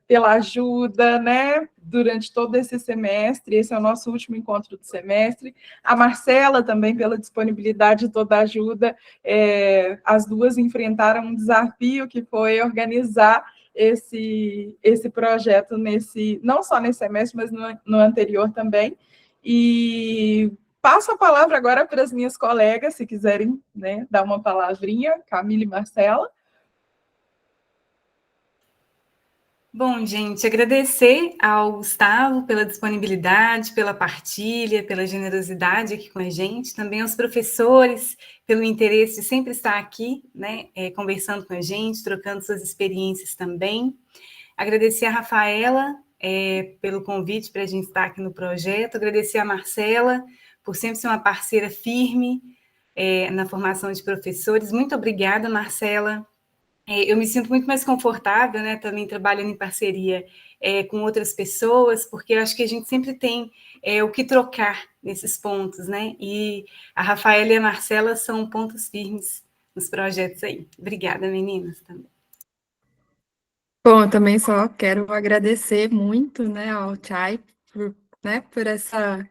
pela ajuda, né, durante todo esse semestre, esse é o nosso último encontro do semestre, a Marcela também pela disponibilidade e toda a ajuda, as duas enfrentaram um desafio que foi organizar esse projeto não só nesse semestre, mas no anterior também. E passo a palavra agora para as minhas colegas, se quiserem, né, dar uma palavrinha, Camila e Marcela. Bom, gente, agradecer ao Gustavo pela disponibilidade, pela partilha, pela generosidade aqui com a gente, também aos professores pelo interesse de sempre estar aqui, né, conversando com a gente, trocando suas experiências também. Agradecer a Rafaela pelo convite para a gente estar aqui no projeto, agradecer a Marcela por sempre ser uma parceira firme na formação de professores. Muito obrigada, Marcela. Eu me sinto muito mais confortável, né, também trabalhando em parceria com outras pessoas, porque eu acho que a gente sempre tem o que trocar nesses pontos, né, e a Rafaela e a Marcela são pontos firmes nos projetos aí. Obrigada, meninas, também. Bom, eu também só quero agradecer muito, né, ao Chay por essa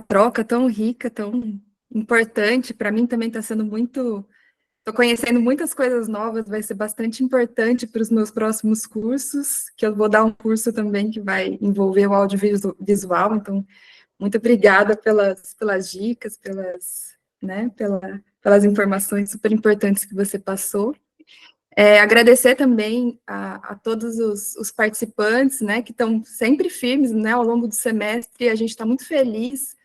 troca tão rica, tão importante. Para mim também está sendo muito... Estou conhecendo muitas coisas novas, vai ser bastante importante para os meus próximos cursos, que eu vou dar um curso também que vai envolver o audiovisual, então, muito obrigada pelas dicas, pelas informações super importantes que você passou. Agradecer também a todos os participantes, né, que estão sempre firmes, né, ao longo do semestre, a gente está muito feliz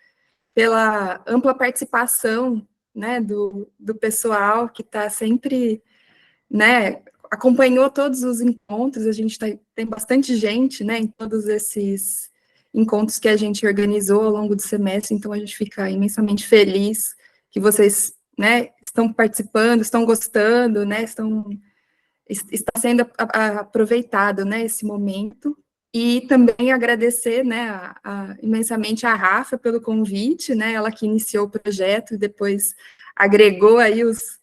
pela ampla participação, né, do pessoal que está sempre, né, acompanhou todos os encontros, a gente tem bastante gente, né, em todos esses encontros que a gente organizou ao longo do semestre, então a gente fica imensamente feliz que vocês, né, estão participando, estão gostando, né, está sendo aproveitado, né, esse momento. E também agradecer, né, imensamente a Rafa pelo convite, né, ela que iniciou o projeto e depois agregou aí os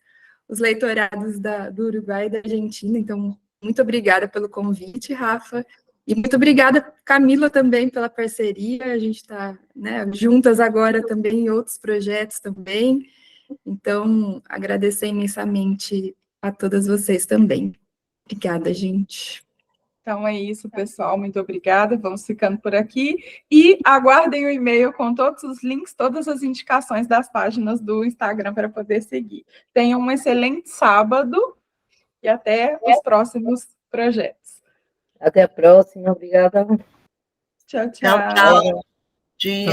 leitorados do Uruguai e da Argentina, então, muito obrigada pelo convite, Rafa, e muito obrigada, Camila, também pela parceria, a gente está, né, juntas agora também em outros projetos também, então, agradecer imensamente a todas vocês também. Obrigada, gente. Então é isso, pessoal. Muito obrigada. Vamos ficando por aqui. E aguardem o e-mail com todos os links, todas as indicações das páginas do Instagram para poder seguir. Tenham um excelente sábado e até os próximos projetos. Até a próxima. Obrigada. Tchau, tchau. Tchau, tchau. Dia.